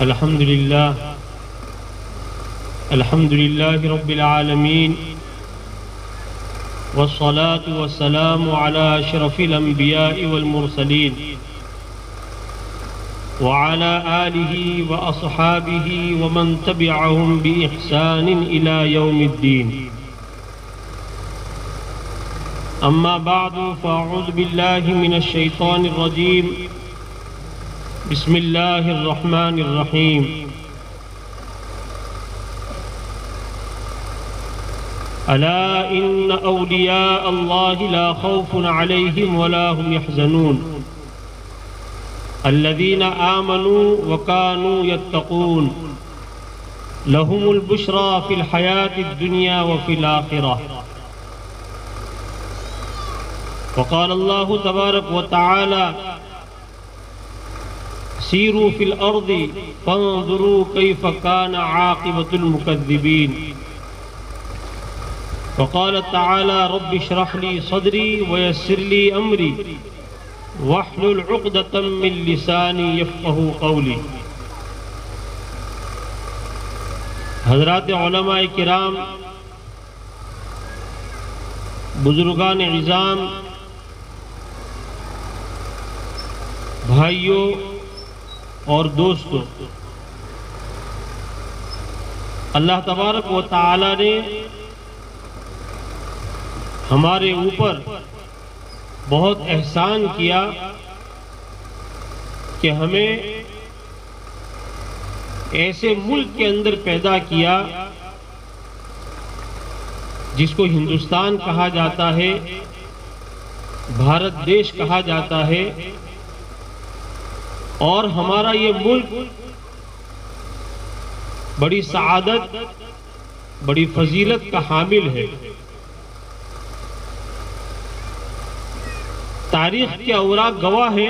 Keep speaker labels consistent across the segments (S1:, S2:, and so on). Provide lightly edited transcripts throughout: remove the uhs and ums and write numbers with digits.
S1: الحمد لله رب العالمين، والصلاة والسلام على أشرف الأنبياء والمرسلين وعلى آله وأصحابه ومن تبعهم بإحسان إلى يوم الدين. أما بعد، فأعوذ بالله من الشيطان الرجيم. بسم الله الرحمن الرحيم. ألا إن أولياء الله لا خوف عليهم ولا هم يحزنون الذين آمنوا وكانوا يتقون لهم البشرى في الحياة الدنيا وفي الآخرة. وقال الله تبارك وتعالى: سيروا في الأرض فانظروا كيف كان عاقبة المكذبين. وقال تعالى: رب اشرح لي صدري ويسر لي أمري واحلل عقدة من لساني يفقهوا قولي. حضرات علماء کرام، بزرگان عظام، بھائیوں اور دوستو، اللہ تبارک و تعالی نے ہمارے اوپر بہت احسان کیا کہ ہمیں ایسے ملک کے اندر پیدا کیا جس کو ہندوستان کہا جاتا ہے، بھارت دیش کہا جاتا ہے، اور ہمارا یہ ملک بڑی سعادت، بڑی فضیلت کا حامل ہے۔ تاریخ کے اوراق گواہ ہے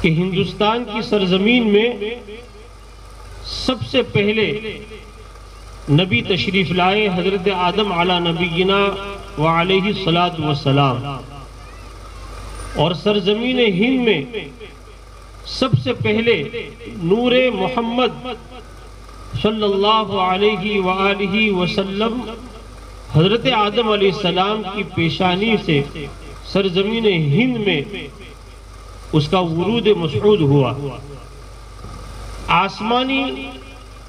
S1: کہ ہندوستان کی سرزمین میں سب سے پہلے نبی تشریف لائے حضرت آدم علی نبینا وعلیہ الصلاۃ والسلام، اور سرزمین ہند میں سب سے پہلے نور محمد صلی اللہ علیہ وآلہ وسلم حضرت آدم علیہ السلام کی پیشانی سے سرزمین ہند میں اس کا ورود مسعود ہوا۔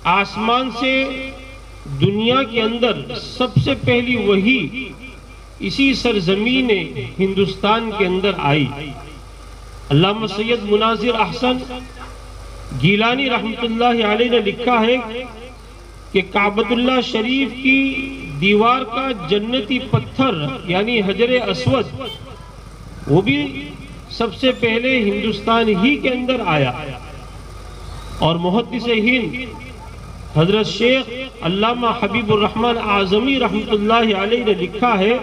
S1: آسمان سے دنیا کے اندر سب سے پہلی وحی اسی سرزمین ہندوستان کے اندر آئی۔ علامہ سید مناظر احسن گیلانی رحمت اللہ علیہ نے لکھا ہے کہ کعبۃ اللہ شریف کی دیوار کا جنتی پتھر یعنی حجر اسود وہ بھی سب سے پہلے ہندوستان ہی کے اندر آیا۔ اور محدث ہند حضرت شیخ علامہ حبیب الرحمن اعظمی رحمت اللہ علیہ نے لکھا ہے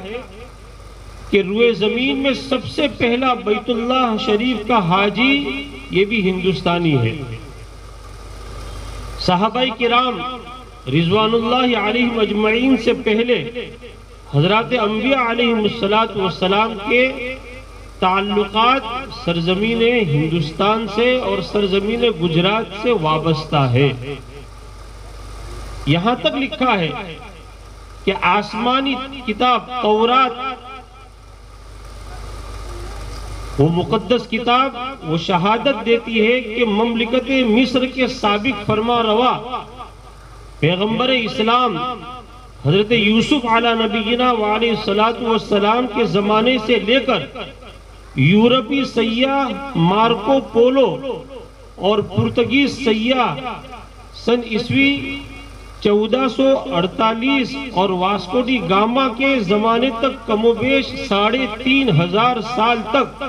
S1: کہ روئے زمین میں سب سے پہلا بیت اللہ شریف کا حاجی یہ بھی ہندوستانی ہے۔ صحابہ کرام رضوان اللہ علیہ مجمعین سے پہلے حضرات انبیاء علیہ السلام کے تعلقات سرزمین ہندوستان سے اور سرزمین گجرات سے وابستہ ہے۔ یہاں تک لکھا ہے کہ آسمانی کتاب تورات، وہ مقدس کتاب، وہ شہادت دیتی ہے کہ مملکت مصر کے سابق فرما روا پیغمبر اسلام حضرت یوسف علی نبینا وعلیہ السلام کے زمانے سے لے کر یورپی سیاح مارکو پولو اور پرتگیز سیاح سن عیسوی 1448 اور واسکو ڈی گاما کے زمانے تک کم و بیش 3500 سال تک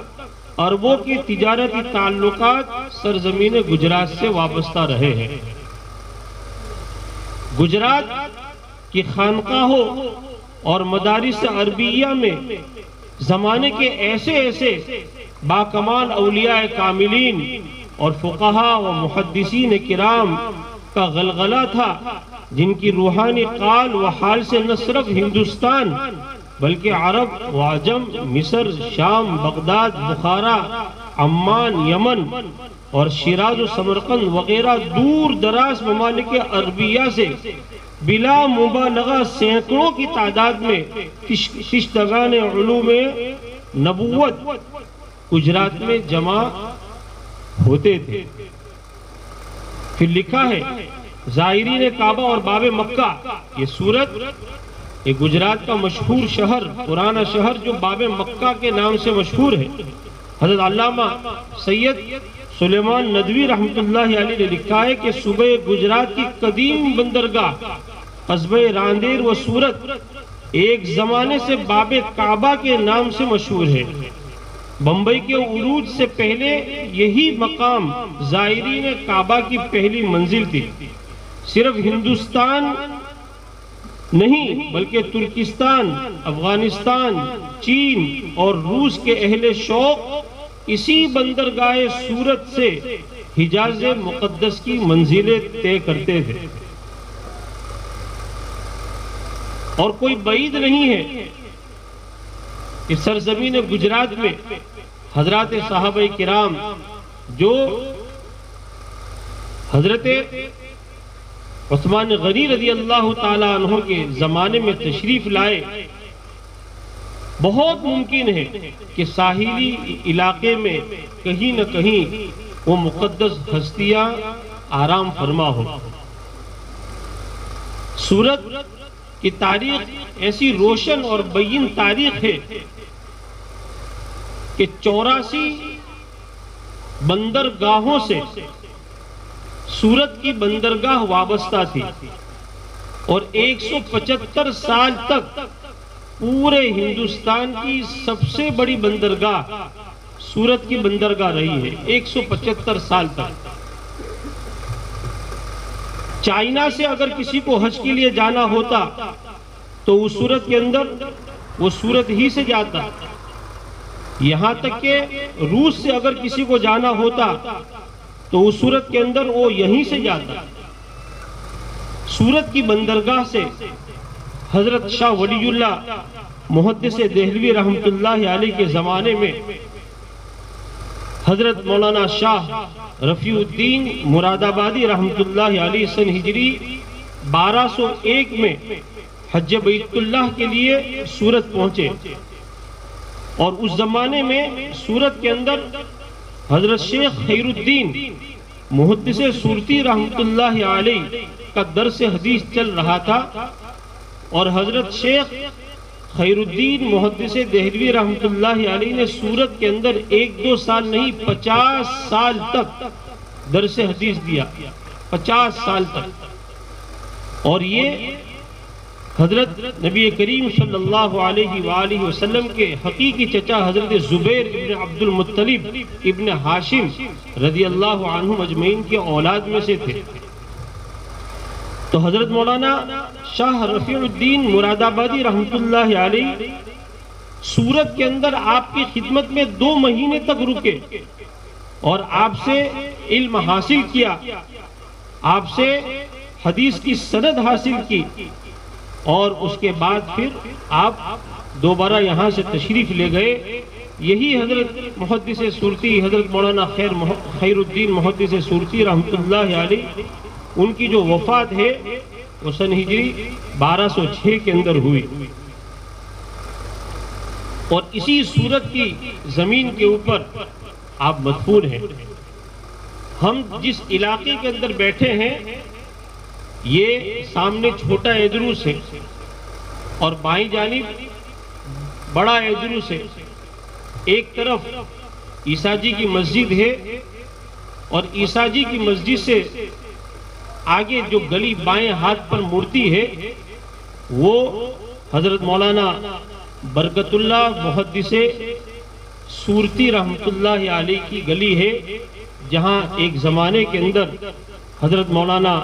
S1: عربوں کے تجارتی تعلقات سرزمین گجرات سے وابستہ رہے ہیں۔ گجرات کی خانقاہوں اور مدارس عربیہ میں زمانے کے ایسے باکمال اولیاء کاملین اور فقہا و محدثین کرام کا غلغلہ تھا، جن کی روحانی قال و حال سے نہ صرف ہندوستان بلکہ عرب و عجم، مصر، شام، بغداد، بخارا، عمان، یمن اور شیراز و سمرقند وغیرہ دور دراز ممالک عربیہ سے بلا مبالغہ سینکڑوں کی تعداد میں کشتگان علوم نبوت گجرات میں جمع ہوتے تھے۔ پھر لکھا ہے زائرین کعبہ اور باب مکہ، یہ سورت یہ گجرات کا مشہور شہر، پرانا شہر جو باب مکہ کے نام سے مشہور ہے۔ حضرت علامہ سید سلیمان ندوی رحمت اللہ علیہ نے لکھا ہے کہ صوبہ گجرات کی قدیم بندرگاہ قصبہ راندیر و سورت ایک زمانے سے باب کعبہ کے نام سے مشہور ہے۔ بمبئی کے عروج سے پہلے یہی مقام زائرین کعبہ کی پہلی منزل تھی۔ صرف ہندوستان نہیں بلکہ ترکستان، افغانستان، چین اور روس کے اہل شوق اسی بندرگاہ سورت سے حجاز مقدس کی منزلیں طے کرتے تھے۔ اور کوئی بعید نہیں ہے کہ سرزمین گجرات میں حضرات صحابہ کرام جو حضرت عثمان غنی رضی اللہ تعالیٰ عنہ کے زمانے میں تشریف لائے، بہت ممکن ہے کہ ساحلی علاقے میں کہیں نہ کہیں وہ مقدس ہستیاں آرام فرما ہو۔ سورت کی تاریخ ایسی روشن اور بین تاریخ ہے کہ 84 بندرگاہوں سے سورت کی بندرگاہ وابستہ تھی اور 175 سال تک پورے ہندوستان کی سب سے بڑی بندرگاہ سورت کی بندرگاہ رہی ہے 175 سال تک۔ چائنا سے اگر کسی کو حج کے لیے جانا ہوتا تو اس صورت کے اندر وہ سورت ہی سے جاتا، یہاں تک کہ روس سے اگر کسی کو جانا ہوتا تو اس صورت کے اندر وہ یہیں سے جاتا۔ سورت کی بندرگاہ سے حضرت شاہ ولی اللہ محدث دہلوی رحمت اللہ علیہ کے زمانے میں حضرت مولانا شاہ رفیع الدین مراد آبادی رحمت اللہ علیہ سن ہجری 1201 میں حج بیت اللہ کے لیے سورت پہنچے، اور اس زمانے میں سورت کے اندر حضرت شیخ خیر الدین محدث سورتی رحمت اللہ علیہ کا درس حدیث چل رہا تھا، اور حضرت شیخ خیر الدین محدث دہلوی رحمت اللہ علیہ نے سورت کے اندر 1-2 سال نہیں 50 سال تک درس حدیث دیا، 50 سال تک۔ اور یہ حضرت نبی کریم صلی اللہ علیہ وآلہ وسلم کے حقیقی چچا حضرت زبیر ابن عبد المطلب ابن ہاشم رضی اللہ عنہ مجمعین کے اولاد میں سے تھے۔ تو حضرت مولانا شاہ رفیع الدین مراد آبادی رحمت اللہ علیہ سورت کے اندر آپ کی خدمت میں 2 مہینے تک رکے اور آپ سے علم حاصل کیا، آپ سے حدیث کی سند حاصل کی، اور اس کے بعد پھر آپ دوبارہ یہاں سے تشریف لے گئے۔ یہی حضرت محدث سورتی حضرت مولانا خیر الدین محدث سورتی رحمت اللہ علیہ ان کی جو وفات ہے وہ سن ہجری 1206 کے اندر ہوئی، اور اسی سورت کی زمین کے اوپر آپ مدفون ہیں۔ ہم جس علاقے کے اندر بیٹھے ہیں یہ سامنے چھوٹا ایدروس ہے اور بائیں جانب بڑا ایدروس ہے۔ ایک طرف عیسیٰ جی کی مسجد ہے، اور عیسیٰ جی کی مسجد سے آگے جو گلی بائیں ہاتھ پر مڑتی ہے وہ حضرت مولانا برکت اللہ محدث سورتی رحمت اللہ علیہ کی گلی ہے، جہاں ایک زمانے کے اندر حضرت مولانا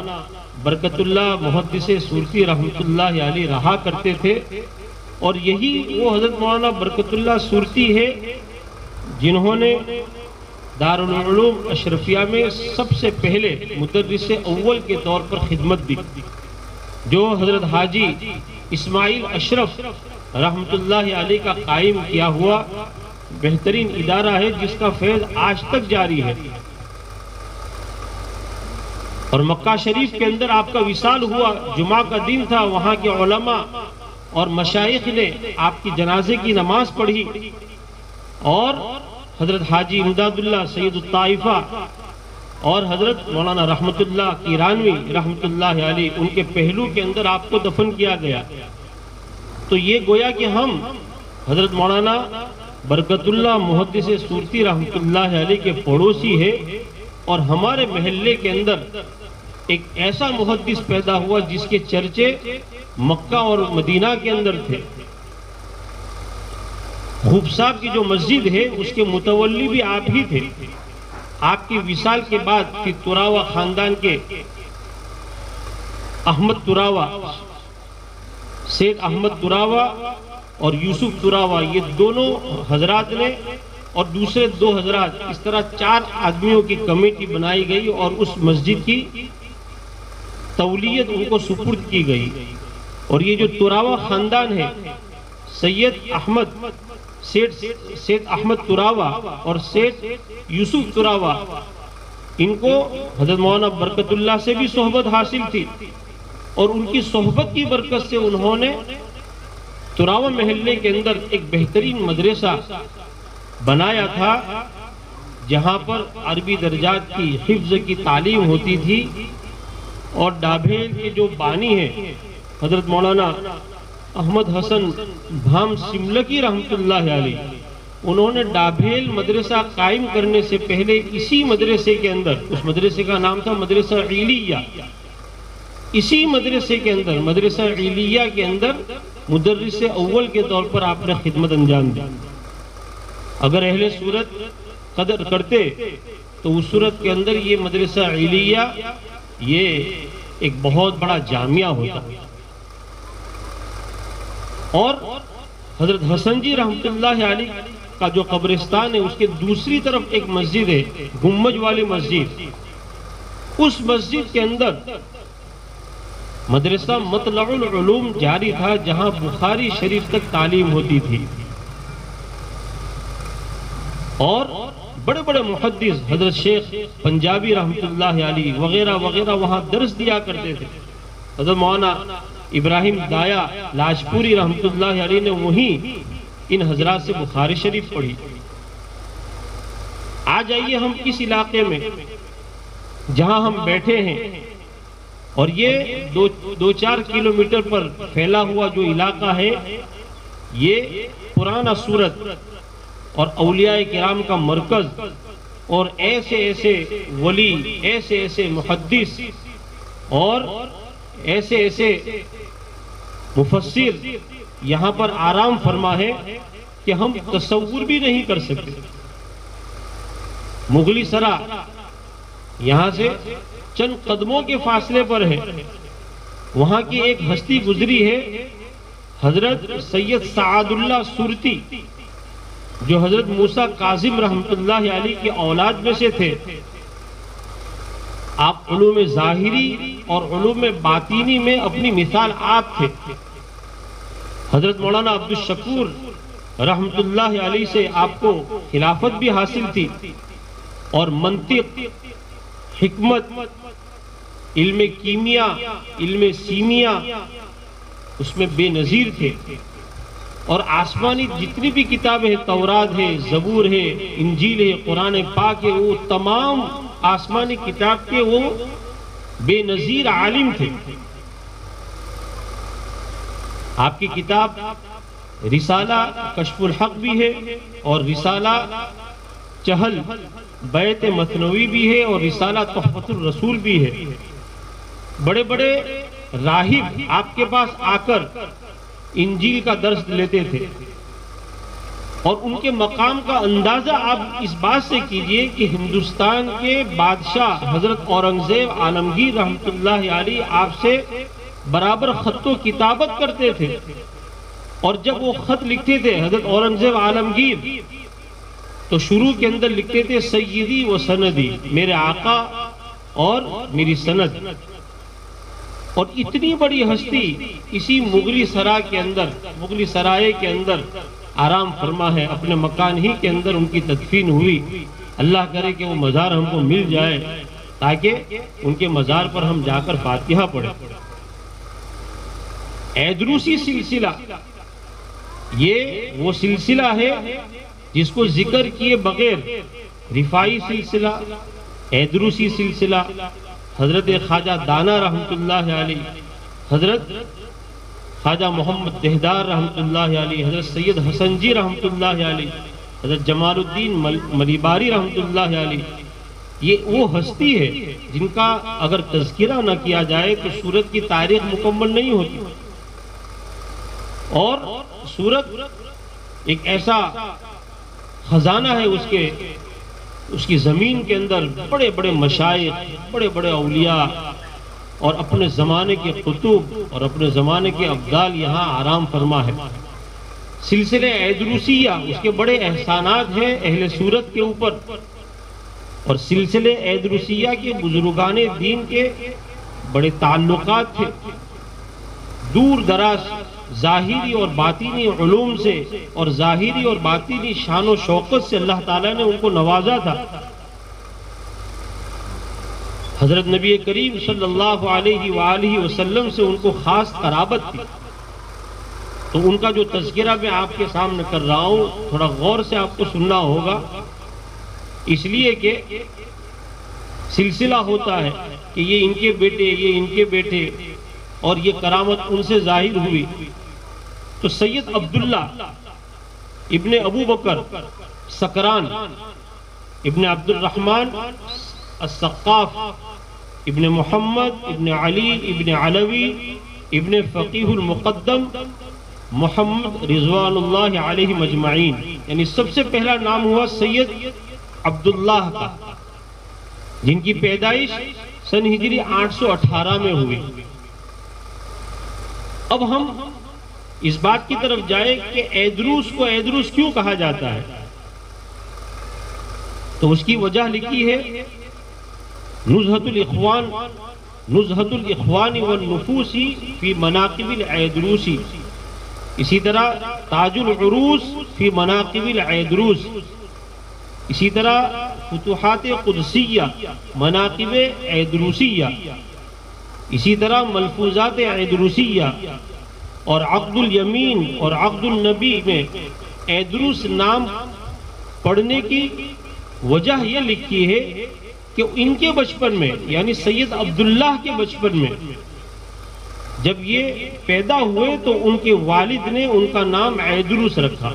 S1: برکت اللہ محدث سورتی رحمت اللہ علیہ رہا کرتے تھے، اور یہی وہ حضرت مولانا برکت اللہ سورتی ہے جنہوں نے دارالعلوم اشرفیہ میں سب سے پہلے مدرس اول کے طور پر خدمت دی، جو حضرت حاجی اسماعیل اشرف رحمت اللہ علیہ کا قائم کیا ہوا بہترین ادارہ ہے جس کا فیض آج تک جاری ہے. اور مکہ شریف کے اندر آپ کا وصال ہوا، جمعہ کا دن تھا، وہاں کے علماء اور مشائخ نے آپ کی جنازے کی نماز پڑھی، اور حضرت حاجی امداد اللہ سید الطائفہ اور حضرت مولانا رحمت اللہ کیرانوی رحمت اللہ علیہ ان کے پہلو کے اندر آپ کو دفن کیا گیا. تو یہ گویا کہ ہم حضرت مولانا برکت اللہ محدث صورتی رحمت اللہ علیہ کے پڑوسی ہے، اور ہمارے محلے کے اندر ایک ایسا محدث پیدا ہوا جس کے چرچے مکہ اور مدینہ کے اندر تھے. خوب صاحب کی جو مسجد ہے اس کے متولی بھی آپ ہی تھے. آپ کی وصال کے بعد پھر تراوا خاندان کے احمد تراوا، سید احمد تراوا اور یوسف تراوا، یہ دونوں حضرات نے اور دوسرے 2 حضرات، اس طرح 4 آدمیوں کی کمیٹی بنائی گئی اور اس مسجد کی تولیت ان کو سپرد کی گئی. اور یہ جو تراوا خاندان ہے، سید احمد تراوا اور سید یوسف تراوا، ان کو حضرت مولانا برکت اللہ سے بھی صحبت حاصل تھی، اور ان کی صحبت کی برکت سے انہوں نے تراوا محلے کے اندر ایک بہترین مدرسہ بنایا تھا، جہاں پر عربی درجات کی حفظ کی تعلیم ہوتی تھی. اور ڈابھیل کے جو بانی ہیں حضرت مولانا احمد حسن بھام سملکی رحمت اللہ علیہ، انہوں نے ڈابھیل مدرسہ قائم کرنے سے پہلے اسی مدرسے کے اندر، اس مدرسے کا نام تھا مدرسہ عیلیہ، اسی مدرسے کے اندر، مدرسہ عیلیہ کے اندر مدرس اول کے طور پر آپ نے خدمت انجام دی. اگر اہل صورت قدر کرتے تو اس صورت کے اندر یہ مدرسہ عیلیہ یہ ایک بہت بڑا جامعہ ہوتا. اور حضرت حسن جی رحمت اللہ علیہ کا جو قبرستان ہے اس کے دوسری طرف ایک مسجد ہے، گنبد والی مسجد. اس مسجد کے اندر مدرسہ مطلع العلوم جاری تھا، جہاں بخاری شریف تک تعلیم ہوتی تھی. اور بڑے بڑے محدث حضرت شیخ پنجابی رحمت اللہ علیہ وغیرہ وغیرہ وہاں درس دیا کرتے تھے. حضرت مولانا ابراہیم دایا لاجپوری رحمت اللہ علیہ نے وہیں ان حضرات سے بخاری شریف پڑھی. آج آئیے ہم اس علاقے میں جہاں ہم بیٹھے ہیں، اور یہ 2-4 کلومیٹر پر پھیلا ہوا جو علاقہ ہے، یہ پرانا صورت اور اولیاء کرام کا مرکز، اور ایسے ایسے ولی، ایسے ایسے محدث اور ایسے ایسے مفسر یہاں پر آرام فرما ہے کہ ہم تصور بھی نہیں کر سکتے. مغلی سرا یہاں سے چند قدموں کے فاصلے پر ہے. وہاں کی ایک ہستی گزری ہے حضرت سید سعد اللہ سورتی، جو حضرت موسیٰ کاظم رحمت اللہ علیہ کی اولاد میں سے تھے. آپ علوم ظاہری اور علوم باطینی میں اپنی مثال آپ تھے. حضرت مولانا عبدالشکور رحمت اللہ علیہ سے آپ کو خلافت بھی حاصل تھی، اور منطق، حکمت، علم کیمیا، علم سیمیا اس میں بے نظیر تھے. اور آسمانی جتنی بھی کتابیں ہیں، تورات ہے، زبور ہے، انجیل ہے، قرآن پاک ہے، وہ تمام آسمانی کتاب کے وہ بے نظیر عالم تھے. آپ کی کتاب رسالہ کشف الحق بھی ہے، اور رسالہ چہل بیت مثنوی بھی ہے، اور رسالہ تحفۃ الرسول بھی ہے. بڑے بڑے راہب آپ کے پاس آ کر انجیل کا درس لیتے تھے، اور ان کے مقام کا اندازہ آپ اس بات سے کیجئے کہ ہندوستان کے بادشاہ حضرت اورنگزیب عالمگیر رحمت اللہ علیہ آپ سے برابر خط و کتابت کرتے تھے. اور جب وہ خط لکھتے تھے حضرت اورنگزیب عالمگیر، تو شروع کے اندر لکھتے تھے سیدی و سندی، میرے آقا اور میری سند. اور اتنی بڑی ہستی اسی مغلی سرا کے اندر، مغلی سرائے کے اندر آرام فرما ہے، اپنے مکان ہی کے اندر ان کی تدفین ہوئی۔ اللہ کرے کہ وہ مزار ہم کو مل جائے تاکہ ان کے مزار پر ہم جا کر فاتحہ پڑھیں۔ ایدروسی سلسلہ یہ وہ سلسلہ ہے جس کو ذکر کیے بغیر رفاعی سلسلہ، ایدروسی سلسلہ، حضرت خواجہ دانا رحمت اللہ علیہ، حضرت خواجہ محمد دہدار رحمت اللہ علیہ، حضرت سید حسن جی رحمت اللہ علیہ، حضرت جمال الدین ملیباری رحمت اللہ علیہ، یہ وہ ہستی ہے جن کا اگر تذکرہ نہ کیا جائے تو سورت کی تاریخ مکمل نہیں ہوتی۔ اور سورت ایک ایسا خزانہ ہے، اس کی زمین کے اندر بڑے بڑے مشائخ، بڑے بڑے اولیاء اور اپنے زمانے کے قطب اور اپنے زمانے کے ابدال یہاں آرام فرما ہے۔ سلسلہ ایدروسیہ اس کے بڑے احسانات ہیں اہل سورت کے اوپر، اور سلسلہ ایدروسیہ کے بزرگان دین کے بڑے تعلقات تھے، دور دراز ظاہری اور باطنی علوم سے اور ظاہری اور باطنی شان و شوکت سے اللہ تعالیٰ نے ان کو نوازا تھا۔ حضرت نبی کریم صلی اللہ علیہ وآلہ وسلم سے ان کو خاص قرابت تھی، تو ان کا جو تذکرہ میں آپ کے سامنے کر رہا ہوں تھوڑا غور سے آپ کو سننا ہوگا، اس لیے کہ سلسلہ ہوتا ہے کہ یہ ان کے بیٹے، یہ ان کے بیٹے، اور یہ کرامت ان سے ظاہر ہوئی۔ تو سید عبداللہ ابن ابو بکر سکران ابن عبد الرحمن السقاف ابن محمد ابن علی ابن علوی ابن فقیہ المقدم محمد رضوان اللہ علیہ مجمعین، یعنی سب سے پہلا نام ہوا سید عبداللہ کا، جن کی پیدائش سن ہجری 818 میں ہوئی۔ اب ہم اس بات کی طرف جائے کہ ایدروس کو ایدروس کیوں کہا جاتا ہے، تو اس کی وجہ لکھی ہے نزہۃ الاخوان والنفوس فی مناقب الایدروسی، اسی طرح تاج العروس فی مناقب الایدروس، اسی طرح فتوحات قدسیہ مناقب ایدروسیہ، اسی طرح ملفوظات ایدروسیہ، اور عقد الیمین اور عقد النبی میں ایدروس نام پڑھنے کی وجہ یہ لکھی ہے کہ ان کے بچپن میں، یعنی سید عبداللہ کے بچپن میں جب یہ پیدا ہوئے تو ان کے والد نے ان کا نام ایدروس رکھا،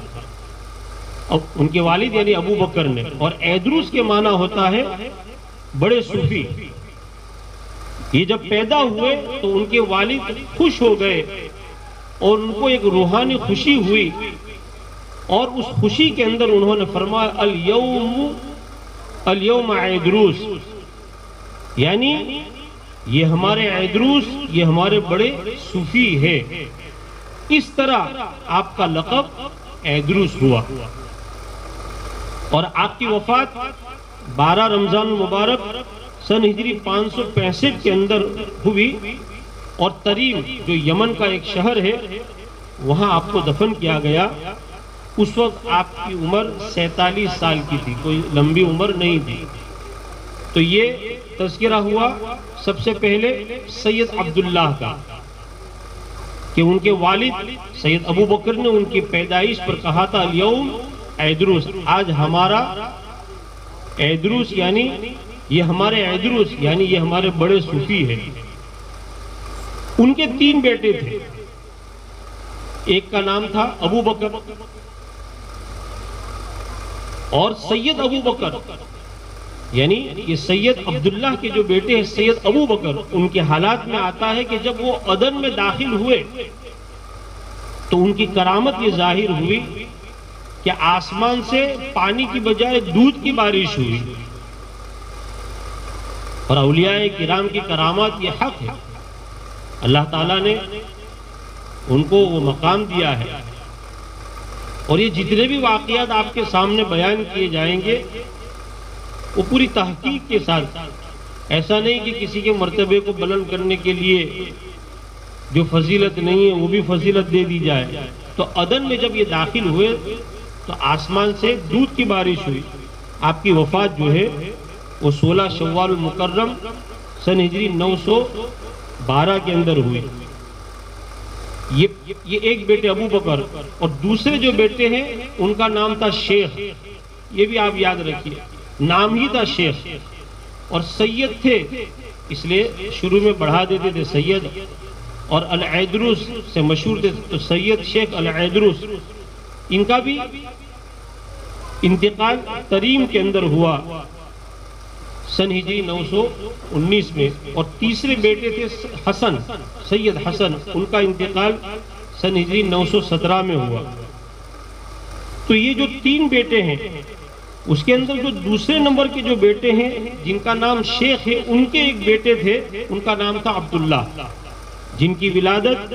S1: ان کے والد یعنی ابو بکر نے، اور ایدروس کے معنی ہوتا ہے بڑے صوفی۔ یہ جب پیدا ہوئے تو ان کے والد خوش ہو گئے اور ان کو ایک روحانی خوشی ہوئی، اور اس خوشی کے اندر انہوں نے فرمایا الیوم ایدروس، یعنی یہ ہمارے ایدروس، یہ ہمارے بڑے صوفی ہے۔ اس طرح آپ کا لقب ایدروس ہوا، اور آپ کی وفات 12 رمضان المبارک سن ہجری 565 کے اندر ہوئی، اور تریم جو یمن کا ایک شہر ہے وہاں آپ کو دفن کیا گیا۔ اس وقت آپ کی عمر 47 سال کی تھی، کوئی لمبی عمر نہیں تھی۔ تو یہ تذکرہ ہوا سب سے پہلے سید عبداللہ کا، کہ ان کے والد سید ابو بکر نے ان کی پیدائش پر کہا تھا الیوم ایدروس، آج ہمارا ایدروس، یعنی یہ ہمارے ایدروس، یعنی یہ ہمارے بڑے صوفی ہیں۔ ان کے 3 بیٹے تھے، ایک کا نام تھا ابو بکر، اور سید ابو بکر، یعنی یہ سید عبداللہ کے جو بیٹے ہیں سید ابو بکر، ان کے حالات میں آتا ہے کہ جب وہ عدن میں داخل ہوئے تو ان کی کرامت یہ ظاہر ہوئی کہ آسمان سے پانی کی بجائے دودھ کی بارش ہوئی، اور اولیاء کرام کی کرامات یہ حق ہے، اللہ تعالیٰ نے ان کو وہ مقام دیا ہے۔ اور یہ جتنے بھی واقعات آپ کے سامنے بیان کیے جائیں گے وہ پوری تحقیق کے ساتھ، ایسا نہیں کہ کسی کے مرتبے کو بلند کرنے کے لیے جو فضیلت نہیں ہے وہ بھی فضیلت دے دی جائے، تو عدن میں جب یہ داخل ہوئے تو آسمان سے دودھ کی بارش ہوئی. آپ کی وفات جو ہے وہ 16 شوال المکرم سن ہجری 912 کے اندر ہوئی. یہ ایک بیٹے ابو بکر، اور دوسرے جو بیٹے ہیں ان کا نام تھا شیخ. یہ بھی آپ یاد رکھیے، نام ہی تھا شیخ، اور سید تھے اس لیے شروع میں بڑھا دیتے تھے سید، اور العیدروس سے مشہور تھے تو سید شیخ العیدروس. ان کا بھی انتقال تریم کے اندر ہوا سن ہجری 919 میں. اور تیسرے بیٹے تھے حسن، سید حسن، ان کا انتقال سن ہجری 917 میں ہوا. تو یہ جو 3 بیٹے ہیں اس کے اندر جو دوسرے نمبر کے جو بیٹے ہیں جن کا نام شیخ ہے، ان کے ایک بیٹے تھے، ان کا نام تھا عبداللہ، جن کی ولادت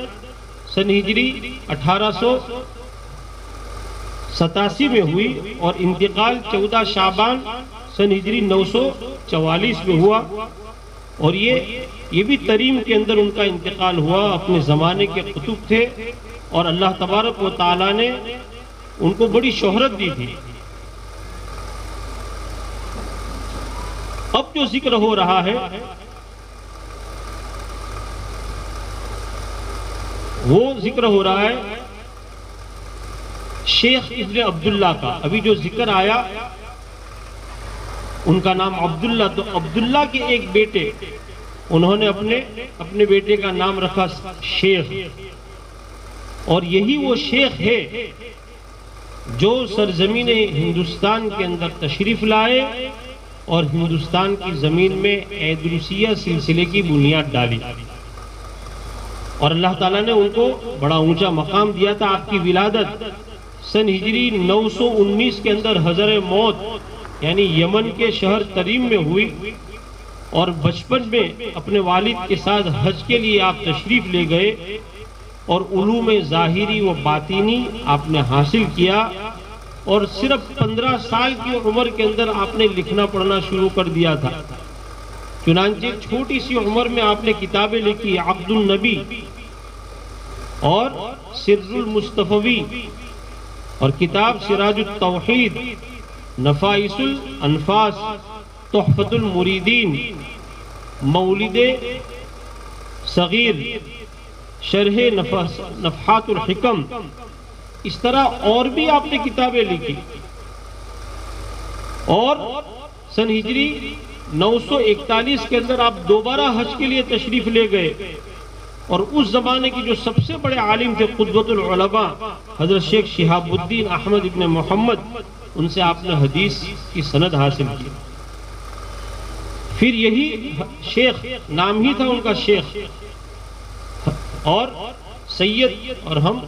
S1: سن ہجری 1887 میں ہوئی اور انتقال 14 شعبان سن ہجری 944 میں ہوا. اور یہ بھی تریم کے اندر ان کا انتقال ہوا. اپنے زمانے کے قطب تھے اور اللہ تبارک و تعالیٰ نے ان کو بڑی شہرت دی تھی. اب جو ذکر ہو رہا ہے وہ ذکر ہو رہا ہے شیخ ابن عبداللہ کا. ابھی جو ذکر آیا ان کا نام عبداللہ، تو عبداللہ کے ایک بیٹے انہوں نے اپنے بیٹے کا نام رکھا شیخ. اور یہی وہ شیخ ہے جو سرزمین ہندوستان کے اندر تشریف لائے اور ہندوستان کی زمین میں ایدروسیہ سلسلے کی بنیاد ڈالی. اور اللہ تعالیٰ نے ان کو بڑا اونچا مقام دیا تھا. آپ کی ولادت سن ہجری 919 کے اندر حضر موت یعنی یمن کے شہر تریم میں ہوئی. اور بچپن میں اپنے والد کے ساتھ حج کے لیے آپ تشریف لے گئے اور علوم ظاہری و باطینی آپ نے حاصل کیا. اور صرف 15 سال کی عمر کے اندر آپ نے لکھنا پڑھنا شروع کر دیا تھا. چنانچہ چھوٹی سی عمر میں آپ نے کتابیں لکھی، عقد النبی اور سر المصطفی اور کتاب سراج التوحید، نفائس الانفاس، تحفۃ المریدین، مولد صغیر، شرح نفحات الحکم. اس طرح اور بھی آپ نے کتابیں لکھی. اور سن ہجری 941 کے اندر آپ دوبارہ حج کے لیے تشریف لے گئے اور اس زمانے کی جو سب سے بڑے عالم تھے قدوۃ العلماء حضرت شیخ شہاب الدین احمد ابن محمد، ان سے آپ نے حدیث کی سند حاصل کی. پھر یہی شیخ، نام ہی تھا ان کا شیخ، اور سید، اور ہم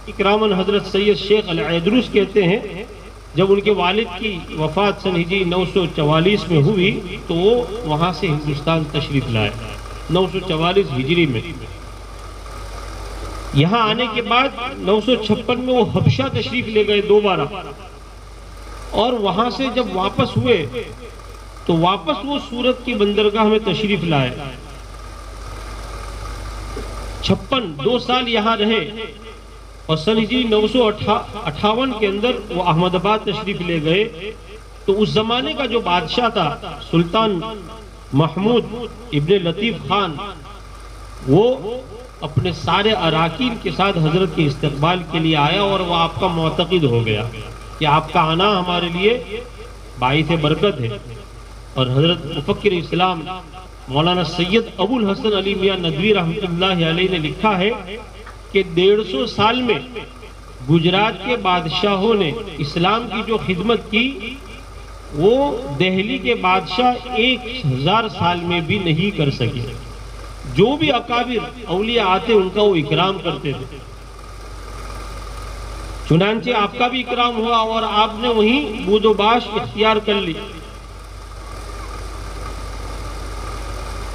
S1: اکراماً حضرت سید شیخ العیدروس کہتے ہیں. جب ان کے والد کی وفات سن ہجری 944 میں ہوئی تو وہ وہاں سے ہندوستان تشریف لائے 944 ہجری میں. یہاں آنے کے بعد 956 میں وہ حبشہ تشریف لے گئے دوبارہ، اور وہاں سے جب واپس ہوئے تو واپس وہ سورت کی بندرگاہ میں تشریف لائے. 56 2 سال یہاں رہے اور سن ہجری 958 کے اندر وہ احمد آباد تشریف لے گئے. تو اس زمانے کا جو بادشاہ تھا سلطان محمود ابن لطیف خان، وہ اپنے سارے اراکین کے ساتھ حضرت کے استقبال کے لیے آیا اور وہ آپ کا معتقد ہو گیا کہ آپ کا آنا ہمارے لیے باعث برکت ہے. اور حضرت مفکر اسلام مولانا سید ابو الحسن علی میاں ندوی رحمۃ اللہ علیہ نے لکھا ہے کہ 150 سال میں گجرات کے بادشاہوں نے اسلام کی جو خدمت کی وہ دہلی کے بادشاہ 1000 سال میں بھی نہیں کر سکے. جو بھی اکابر اولیاء آتے ان کا وہ اکرام کرتے تھے. چنانچہ آپ کا بھی اکرام ہوا اور آپ نے وہیں بود و باش اختیار کر لی.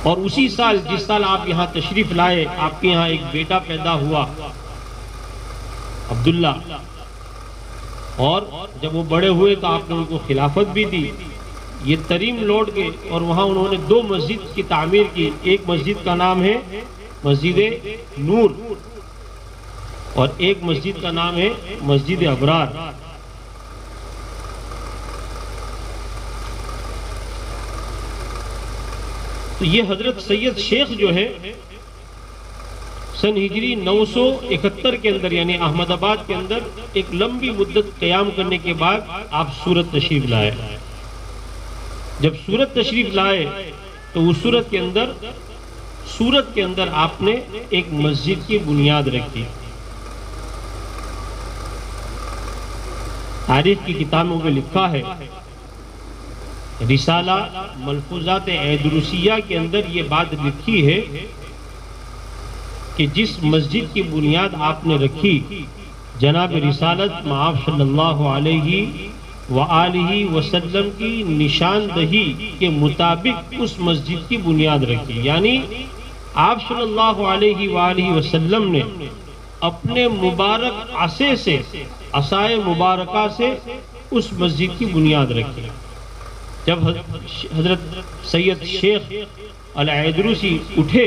S1: اور اسی سال جس سال آپ یہاں تشریف لائے آپ کے یہاں ایک بیٹا پیدا ہوا عبداللہ، اور جب وہ بڑے ہوئے تو آپ نے ان کو خلافت بھی دی. یہ تریم لوٹ گئے اور وہاں انہوں نے 2 مسجد کی تعمیر کی. ایک مسجد کا نام ہے مسجد نور اور ایک مسجد کا نام ہے مسجد ابرار۔ تو یہ حضرت سید شیخ جو ہے سن ہجری 971 کے اندر یعنی احمد آباد کے اندر ایک لمبی مدت قیام کرنے کے بعد آپ سورت تشریف لائے۔ جب سورت تشریف لائے تو اس سورت کے اندر آپ نے ایک مسجد کی بنیاد رکھی۔ تاریخ کی کتابوں میں لکھا ہے، رسالہ ملفوظات ایدروسیہ کے اندر یہ بات لکھی ہے کہ جس مسجد کی بنیاد آپ نے رکھی، جناب رسالت مآب صلی اللہ علیہ وآلہ وسلم کی نشاندہی کے مطابق اس مسجد کی بنیاد رکھی، یعنی آپ صلی اللہ علیہ وآلہ وسلم نے اپنے مبارک عصے سے، عصائے مبارکہ سے اس مسجد کی بنیاد رکھی۔ جب حضرت سید شیخ العیدروسی اٹھے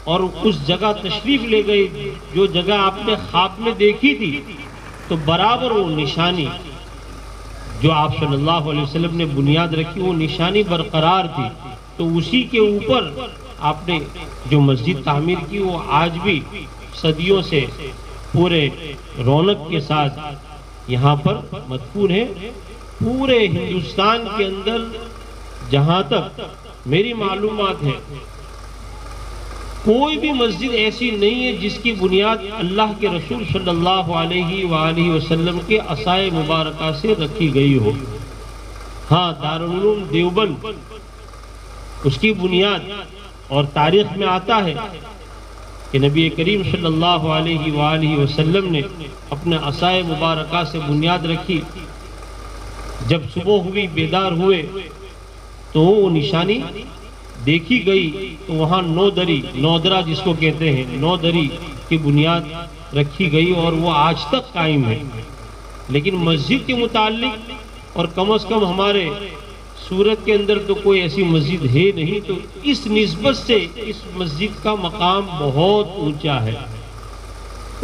S1: اور اس جگہ تشریف لے گئے جو جگہ آپ نے خواب میں دیکھی تھی، تو برابر وہ نشانی جو آپ صلی اللہ علیہ وسلم نے بنیاد رکھی وہ نشانی برقرار تھی۔ تو اسی کے اوپر آپ نے جو مسجد تعمیر کی وہ آج بھی صدیوں سے پورے رونق کے ساتھ یہاں پر مدفون ہے۔ پورے ہندوستان کے اندر جہاں تک میری معلومات ہے کوئی بھی مسجد ایسی نہیں ہے جس کی بنیاد اللہ کے رسول صلی اللہ علیہ وآلہ وسلم کے عصائے مبارکہ سے رکھی گئی ہو۔ ہاں، دارالعلوم دیوبند اس کی بنیاد اور تاریخ میں آتا ہے کہ نبی کریم صلی اللہ علیہ وآلہ وسلم نے اپنے عصائے مبارکہ سے بنیاد رکھی۔ جب صبح ہوئی، بیدار ہوئے تو وہ نشانی دیکھی گئی، تو وہاں نودرا جس کو کہتے ہیں، نودری کی بنیاد رکھی گئی اور وہ آج تک قائم ہے۔ لیکن مسجد کے متعلق اور کم از کم ہمارے سورت کے اندر تو کوئی ایسی مسجد ہے نہیں، تو اس نسبت سے اس مسجد کا مقام بہت اونچا ہے۔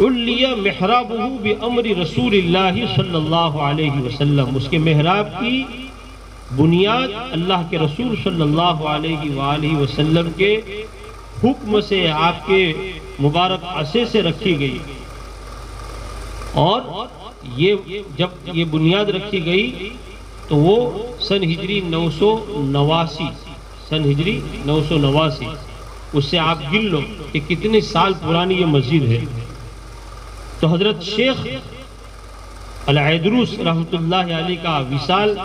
S1: علیہ محرابہ بامر رسول اللہ صلی اللہ علیہ وسلم، اس کے محراب کی بنیاد اللہ کے رسول صلی اللہ علیہ وآلہ وسلم کے حکم سے، آپ کے مبارک عصے سے رکھی گئی۔ اور جب یہ بنیاد رکھی گئی تو وہ سن ہجری 989 اس سے آپ گن لو کہ کتنے سال پرانی یہ مسجد ہے۔ تو حضرت شیخ العیدروس رحمت اللہ علیہ کا وصال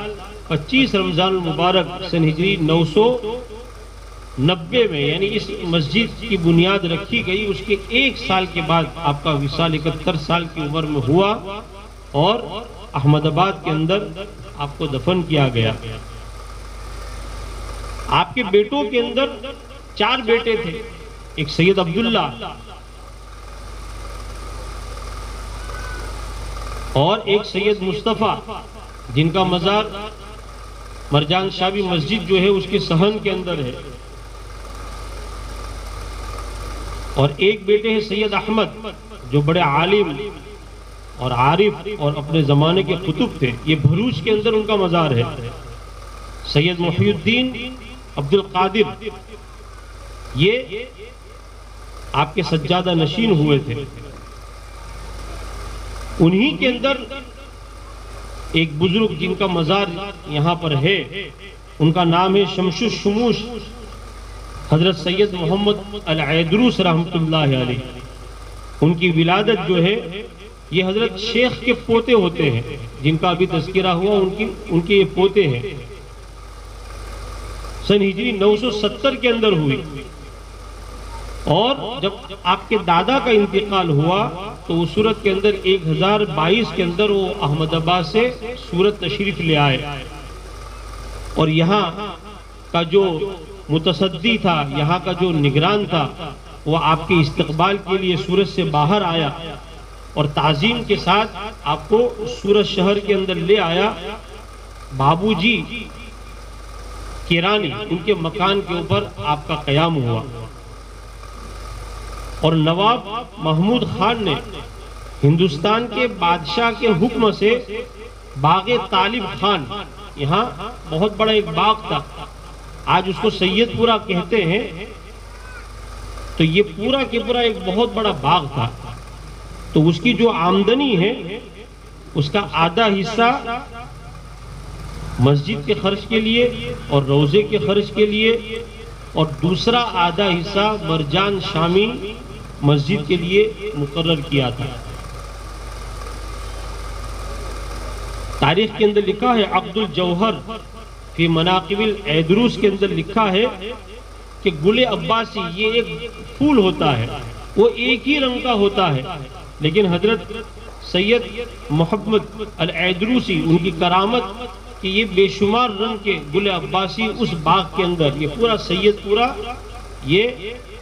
S1: 25 رمضان المبارک سن ہجری 990 میں، یعنی اس مسجد کی بنیاد رکھی گئی، اس کے ایک سال کے بعد آپ کا وصال 71 سال کی عمر میں ہوا اور احمد آباد کے اندر آپ کو دفن کیا گیا۔ آپ کے بیٹوں کے اندر 4 بیٹے تھے، ایک سید عبداللہ اور ایک سید مصطفیٰ جن کا مزار مرجان شابی مسجد جو ہے اس کے صحن کے اندر ہے، اور ایک بیٹے ہیں سید احمد جو بڑے عالم اور عارف اور اپنے زمانے کے قطب تھے، یہ بھروچ کے اندر ان کا مزار ہے۔ سید محی الدین عبد القادر یہ آپ کے سجادہ نشین ہوئے تھے، انہی کے اندر ایک بزرگ جن کا مزار یہاں پر ہے، ان کا نام ہے شمش الشموش حضرت سید محمد العیدروس رحمت اللہ علیہ۔ ان کی ولادت جو ہے یہ حضرت شیخ کے پوتے ہوتے ہیں، جن کا ابھی تذکرہ ہوا ان کے یہ پوتے ہیں۔ سن ہجری 970 کے اندر ہوئی، اور جب آپ کے دادا کا انتقال ہوا تو اس صورت کے اندر 1022 کے اندر وہ احمد آباد سے سورت تشریف لے آئے، اور یہاں کا جو متصدی تھا، یہاں کا جو نگران تھا، وہ آپ کے استقبال کے لیے سورت سے باہر آیا اور تعظیم کے ساتھ آپ کو سورت شہر کے اندر لے آیا۔ بابو جی کیرانی ان کے مکان کے اوپر آپ کا قیام ہوا، اور نواب محمود خان نے ہندوستان کے بادشاہ کے حکم سے باغ طالب خان، یہاں بہت بڑا ایک باغ تھا، آج اس کو سید پورہ کہتے ہیں، تو یہ پورا کے پورا ایک بہت بڑا باغ تھا. تو اس کی جو آمدنی ہے اس کا آدھا حصہ مسجد کے خرچ کے لیے اور روزے کے خرچ کے لیے، اور دوسرا آدھا حصہ مرجان شامی مسجد کے لیے مقرر کیا تھا. تاریخ کے اندر لکھا ہے، عبد الجوہر فی مناقب الایدروس کے اندر لکھا ہے کہ گل عباسی یہ ایک پھول ہوتا ہے، وہ ایک ہی رنگ کا ہوتا ہے، لیکن حضرت سید محمد الایدروسی ان کی کرامت کہ یہ بے شمار رنگ کے گل عباسی اس باغ کے اندر، یہ پورا سید پورا یہ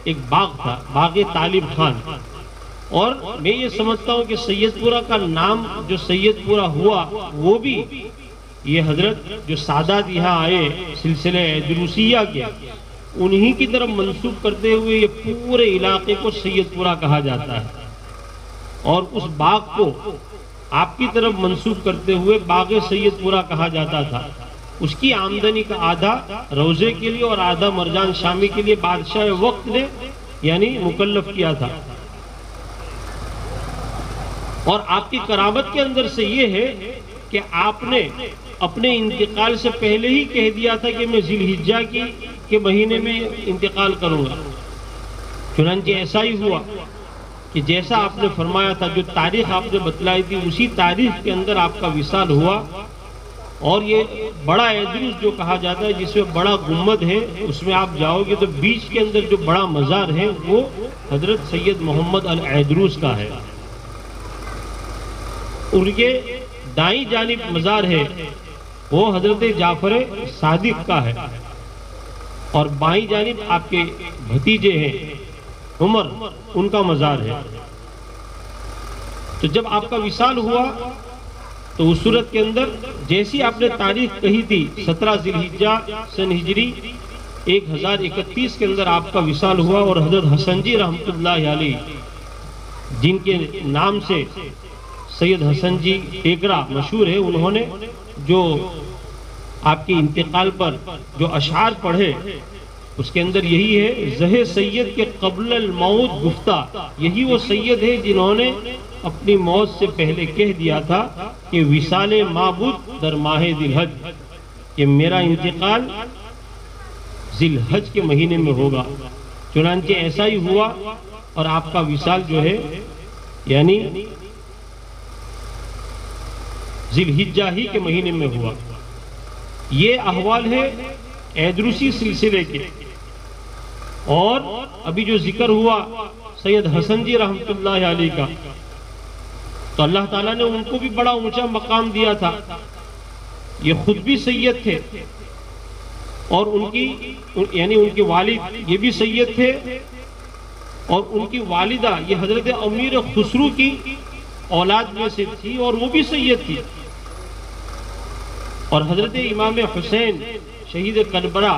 S1: ایک باغ تھا، باغ طالب خان. اور میں یہ سمجھتا ہوں کہ سید پورہ کا نام جو سید پورہ ہوا وہ بھی یہ حضرت جو سادات یہاں آئے سلسلہ ایدروسیہ کے، انہی کی طرف منسوب کرتے ہوئے یہ پورے علاقے کو سید پورہ کہا جاتا ہے، اور اس باغ کو آپ کی طرف منسوب کرتے ہوئے باغ سید پورہ کہا جاتا تھا. اس کی آمدنی کا آدھا روزے کے لیے اور آدھا مرجان شامی کے لیے بادشاہ وقت نے یعنی مکلف کیا تھا. اور آپ کی کرامت کے اندر سے یہ ہے کہ آپ نے اپنے انتقال سے پہلے ہی کہہ دیا تھا کہ میں ذی الحجہ کے مہینے میں انتقال کروں گا. چنانچہ ایسا ہی ہوا کہ جیسا آپ نے فرمایا تھا، جو تاریخ آپ نے بتلائی تھی اسی تاریخ کے اندر آپ کا وصال ہوا. اور یہ بڑا ایدروس جو کہا جاتا ہے، جس میں بڑا گنبد ہے، اس میں آپ جاؤ گے تو بیچ کے اندر جو بڑا مزار ہے وہ حضرت سید محمد الایدروس کا ہے. ان کے دائیں جانب مزار ہے وہ حضرت جعفر صادق کا ہے، اور بائیں جانب آپ کے بھتیجے ہیں عمر، ان کا مزار ہے. تو جب آپ کا وصال ہوا تو اس صورت کے اندر جیسی آپ نے تاریخ کہی تھی 17 ذی الحجہ سن ہجری 1031 کے اندر آپ کا وصال ہوا. اور حضرت حسن جی رحمت اللہ علیہ، جن کے نام سے سید حسن جی ٹیکرا مشہور ہے، انہوں نے جو آپ کے انتقال پر جو اشعار پڑھے اس کے اندر یہی ہے، زہ سید کے قبل الموت گفتہ. یہی وہ سید ہے جنہوں نے اپنی موت سے پہلے کہہ دیا تھا کہ وصال معبود در ماہ ذی الحج، کہ میرا انتقال ذی الحج کے مہینے میں ہوگا. چنانچہ ایسا ہی ہوا اور آپ کا وصال جو ہے یعنی ذی الحجہ ہی کے مہینے میں ہوا. یہ احوال ہے ایدروسی سلسلے کے. اور ابھی جو ذکر ہوا سید حسن جی رحمت اللہ علیہ کا، تو اللہ تعالیٰ نے ان کو بھی بڑا اونچا مقام دیا تھا. یہ خود بھی سید تھے، اور ان کی یعنی ان کے والد یہ بھی سید تھے، اور ان کی والدہ یہ حضرت امیر خسرو کی اولاد میں سے تھی اور وہ بھی سید تھی. اور حضرت امام حسین شہید کربلا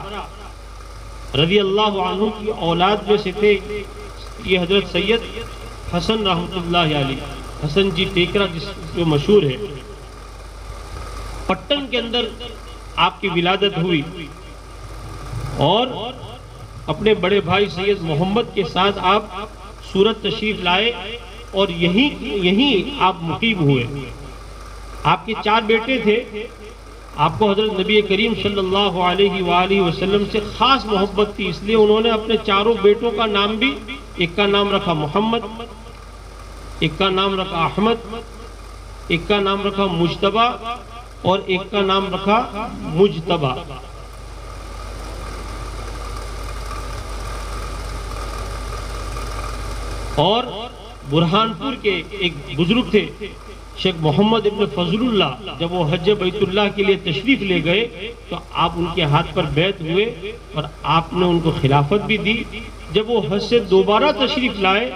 S1: رضی اللہ عنہ کی اولاد میں سے تھے یہ حضرت سید حسن رحمت اللہ علیہ، حسن جی ٹیکرا جو مشہور ہے. پٹن کے اندر آپ کی ولادت ہوئی، اور اپنے بڑے بھائی سید محمد کے ساتھ آپ سورت تشریف لائے، اور یہیں آپ مقیم ہوئے. آپ کے 4 بیٹے تھے. آپ کو حضرت نبی کریم صلی اللہ علیہ وآلہ وسلم سے خاص محبت تھی، اس لیے انہوں نے اپنے 4 بیٹوں کا نام بھی، ایک کا نام رکھا محمد، ایک کا نام رکھا احمد، ایک کا نام رکھا مجتبہ، اور ایک کا نام رکھا مجتبہ. اور برہان پور کے ایک بزرگ تھے شیخ محمد ابن فضل اللہ، جب وہ حج بیت اللہ کے لیے تشریف لے گئے تو آپ ان کے ہاتھ پر بیعت ہوئے اور آپ نے ان کو خلافت بھی دی. جب وہ حج سے دوبارہ تشریف لائے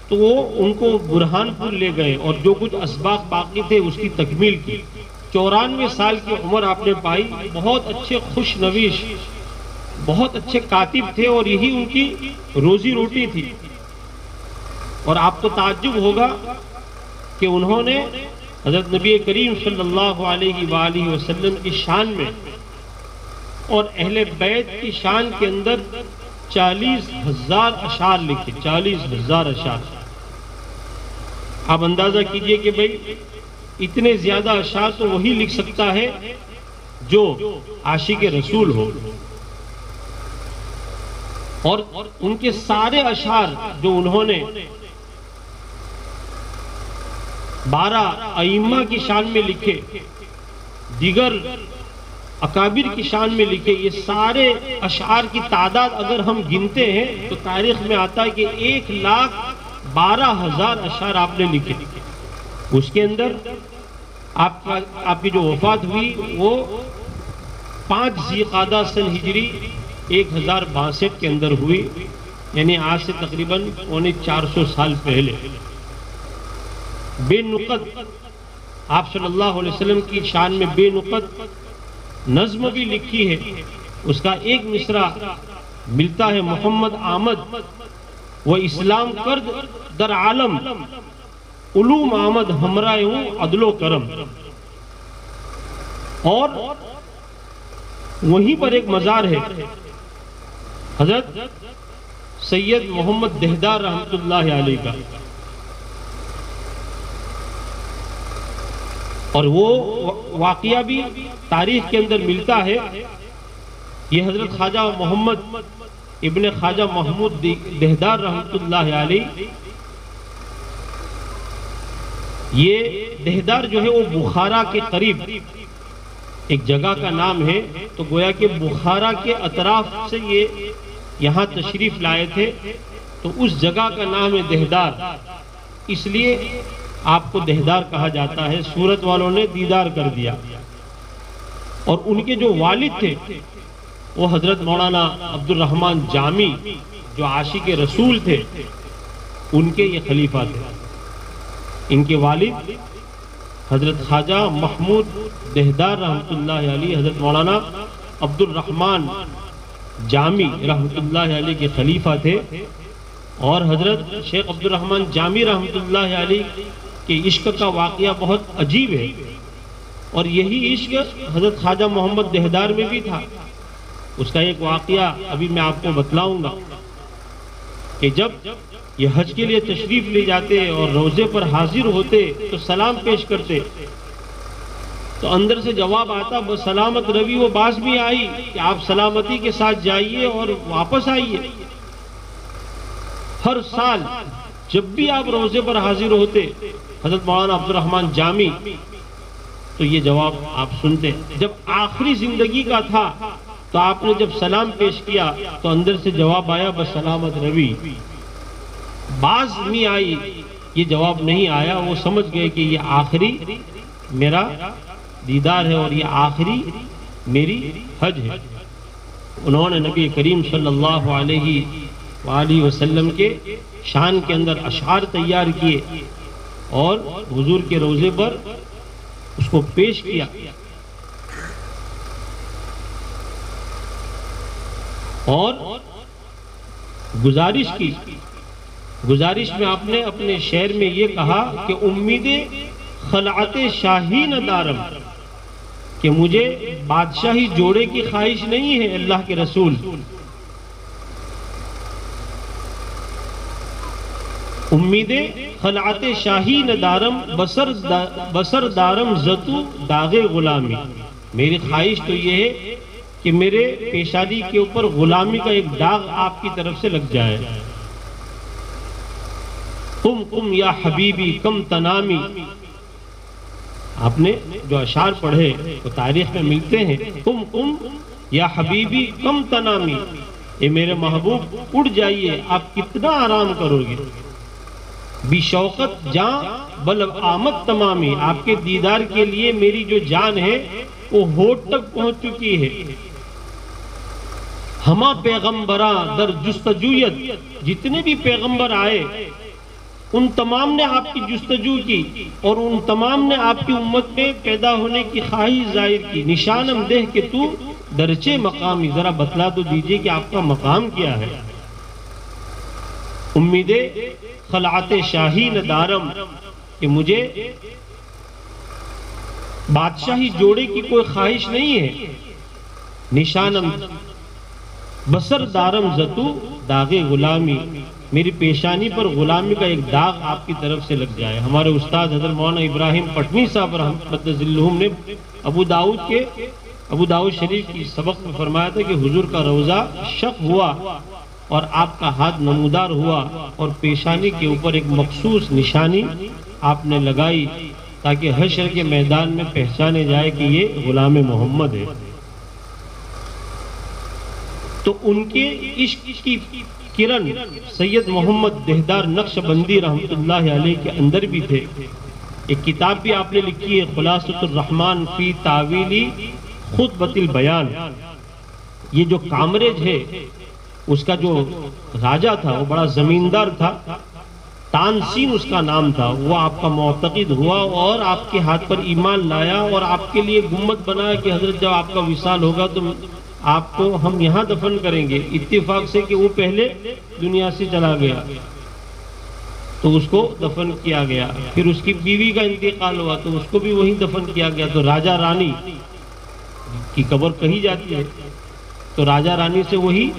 S1: تو وہ ان کو برہان پور لے گئے اور جو کچھ اسباق باقی تھے اس کی تکمیل کی. 94 سال کی عمر آپ نے پائی. بہت اچھے خوش نویش، بہت اچھے کاتب تھے، اور یہی ان کی روزی روٹی تھی. اور آپ کو تعجب ہوگا کہ انہوں نے حضرت نبی کریم صلی اللہ علیہ وآلہ وسلم کی شان میں اور اہل بیت کی شان کے اندر 40,000 اشعار لکھے. 40,000 اشعار. آپ اندازہ کیجئے کہ بھئی اتنے زیادہ اشعار تو وہی لکھ سکتا ہے جو عاشق رسول ہو. اور ان کے سارے اشعار جو انہوں نے 12 ائمہ کی شان میں لکھے، دیگر اکابر کی شان میں لکھے، یہ سارے اشعار کی تعداد اگر ہم گنتے ہیں تو تاریخ میں آتا ہے کہ 1,12,000 اشعار آپ نے لکھے. اس کے اندر آپ کی جو وفات ہوئی وہ 5 ذی قعدہ سن ہجری 1062 کے اندر ہوئی، یعنی آج سے تقریباً 400 سال پہلے. بے نقط آپ صلی اللہ علیہ وسلم کی شان میں بے نقط نظم بھی لکھی ہے. اس کا ایک مصرع ملتا ہے: محمد آمد و اسلام کرد در عالم، علوم آمد ہمراہ ہوں عدل و کرم. اور وہیں پر ایک مزار ہے حضرت سید محمد دہدار رحمت اللہ علیہ کا، اور وہ واقعہ بھی تاریخ کے اندر ملتا ہے. یہ حضرت خواجہ محمد ابن خواجہ محمود دہدار رحمت اللہ علیہ، یہ دہدار جو ہے وہ بخارا کے قریب ایک جگہ کا نام ہے. تو گویا کہ بخارا کے اطراف سے یہ یہاں تشریف لائے تھے، تو اس جگہ کا نام ہے دہدار. اس لیے آپ کو دہدار کہا جاتا ہے. سورت والوں نے دیدار کر دیا. اور ان کے جو والد تھے وہ حضرت مولانا عبد الرحمن جامی جو عاشق رسول تھے، ان کے یہ خلیفہ تھے. ان کے والد حضرت خواجہ محمود دہدار رحمت اللہ علیہ حضرت مولانا عبد الرحمن جامی رحمت اللہ علیہ کے خلیفہ تھے. اور حضرت شیخ عبد الرحمن جامی رحمت اللہ علیہ کہ عشق کا واقعہ بہت عجیب ہے، اور یہی عشق حضرت خواجہ محمد دہدار میں بھی تھا. اس کا ایک واقعہ ابھی میں آپ کو بتلاؤں گا کہ جب یہ حج کے لیے تشریف لے جاتے اور روزے پر حاضر ہوتے تو سلام پیش کرتے، تو اندر سے جواب آتا: بس سلامت روی. وہ باز بھی آئی کہ آپ سلامتی کے ساتھ جائیے اور واپس آئیے. ہر سال جب بھی آپ روزے پر حاضر ہوتے حضرت مولانا عبد الرحمن جامی تو یہ جواب آپ سنتے. جب آخری زندگی کا تھا تو آپ نے جب سلام پیش کیا تو اندر سے جواب آیا: بس سلامت روی. باز نہیں آئی، یہ جواب نہیں آیا. وہ سمجھ گئے کہ یہ آخری میرا دیدار ہے اور یہ آخری میری حج ہے. انہوں نے نبی کریم صلی اللہ علیہ وآلہ وسلم کے شان کے اندر اشعار تیار کیے اور حضور کے روزے پر اس کو پیش کیا. اور گزارش میں آپ نے اپنے شعر میں یہ کہا کہ امید خلعت شاہی نہ دارم، کہ مجھے بادشاہی جوڑے کی خواہش نہیں ہے اللہ کے رسول. امید خلعت شاہی نہ دارم، بسر دارم زتو داغ غلامی. میری خواہش تو یہ ہے کہ میرے پیشانی کے اوپر غلامی کا ایک داغ آپ کی طرف سے لگ جائے. قم قم یا حبیبی کم تنامی. آپ نے جو اشعار پڑھے وہ تاریخ میں ملتے ہیں. قم قم یا حبیبی کم تنامی، اے میرے محبوب اڑ جائیے، آپ کتنا آرام کرو گے. بی شوقت جان بل آمد تمامی، آپ کے دیدار کے لیے میری جو جان ہے وہ ہونٹ تک پہنچ چکی ہے. ہما پیغمبراں در جستجویت، جتنے بھی پیغمبر آئے ان تمام نے آپ کی جستجو کی اور ان تمام نے آپ کی امت میں پیدا ہونے کی خواہش ظاہر کی. نشانم دہ کہ تو درچے مقامی، ذرا بتلا تو دیجئے کہ آپ کا مقام کیا ہے. امید خلعت شاہی ندارم، کہ مجھے بادشاہی جوڑے کی کوئی خواہش نہیں ہے، نشانم بسر دارم زتو داغ غلامی، میری پیشانی پر غلامی کا ایک داغ آپ کی طرف سے لگ جائے۔ ہمارے استاد حضرت مولانا ابراہیم پٹنی صاحب رحمۃ اللہ نے ابو داؤد شریف کی سبق میں فرمایا تھا کہ حضور کا روضہ شق ہوا اور آپ کا ہاتھ نمودار ہوا اور پیشانی کے اوپر ایک مخصوص نشانی آپ نے لگائی تاکہ حشر کے میدان میں پہچانے جائے کہ یہ غلام محمد ہے۔ تو ان کے عشق کی کرن سید محمد دہدار نقش بندی رحمت اللہ علیہ کے اندر بھی تھے۔ ایک کتاب بھی آپ نے لکھی ہے، خلاصۃ الرحمن فی تعویلی خطبۃ البیان۔ یہ جو کامریج ہے اس کا جو راجہ تھا وہ بڑا زمیندار تھا، تانسین اس کا نام تھا، وہ آپ کا معتقد ہوا اور آپ کے ہاتھ پر ایمان لایا اور آپ کے لیے گنبد بنایا کہ حضرت جب آپ کا وصال ہوگا تو آپ کو ہم یہاں دفن کریں گے، اتفاق سے کہ وہ پہلے دنیا سے چلا گیا تو اس کو دفن کیا گیا، پھر اس کی بیوی کا انتقال ہوا تو اس کو بھی وہیں دفن کیا گیا۔ تو راجہ رانی کی قبر کہی جاتی ہے، تو راجہ رانی سے وہی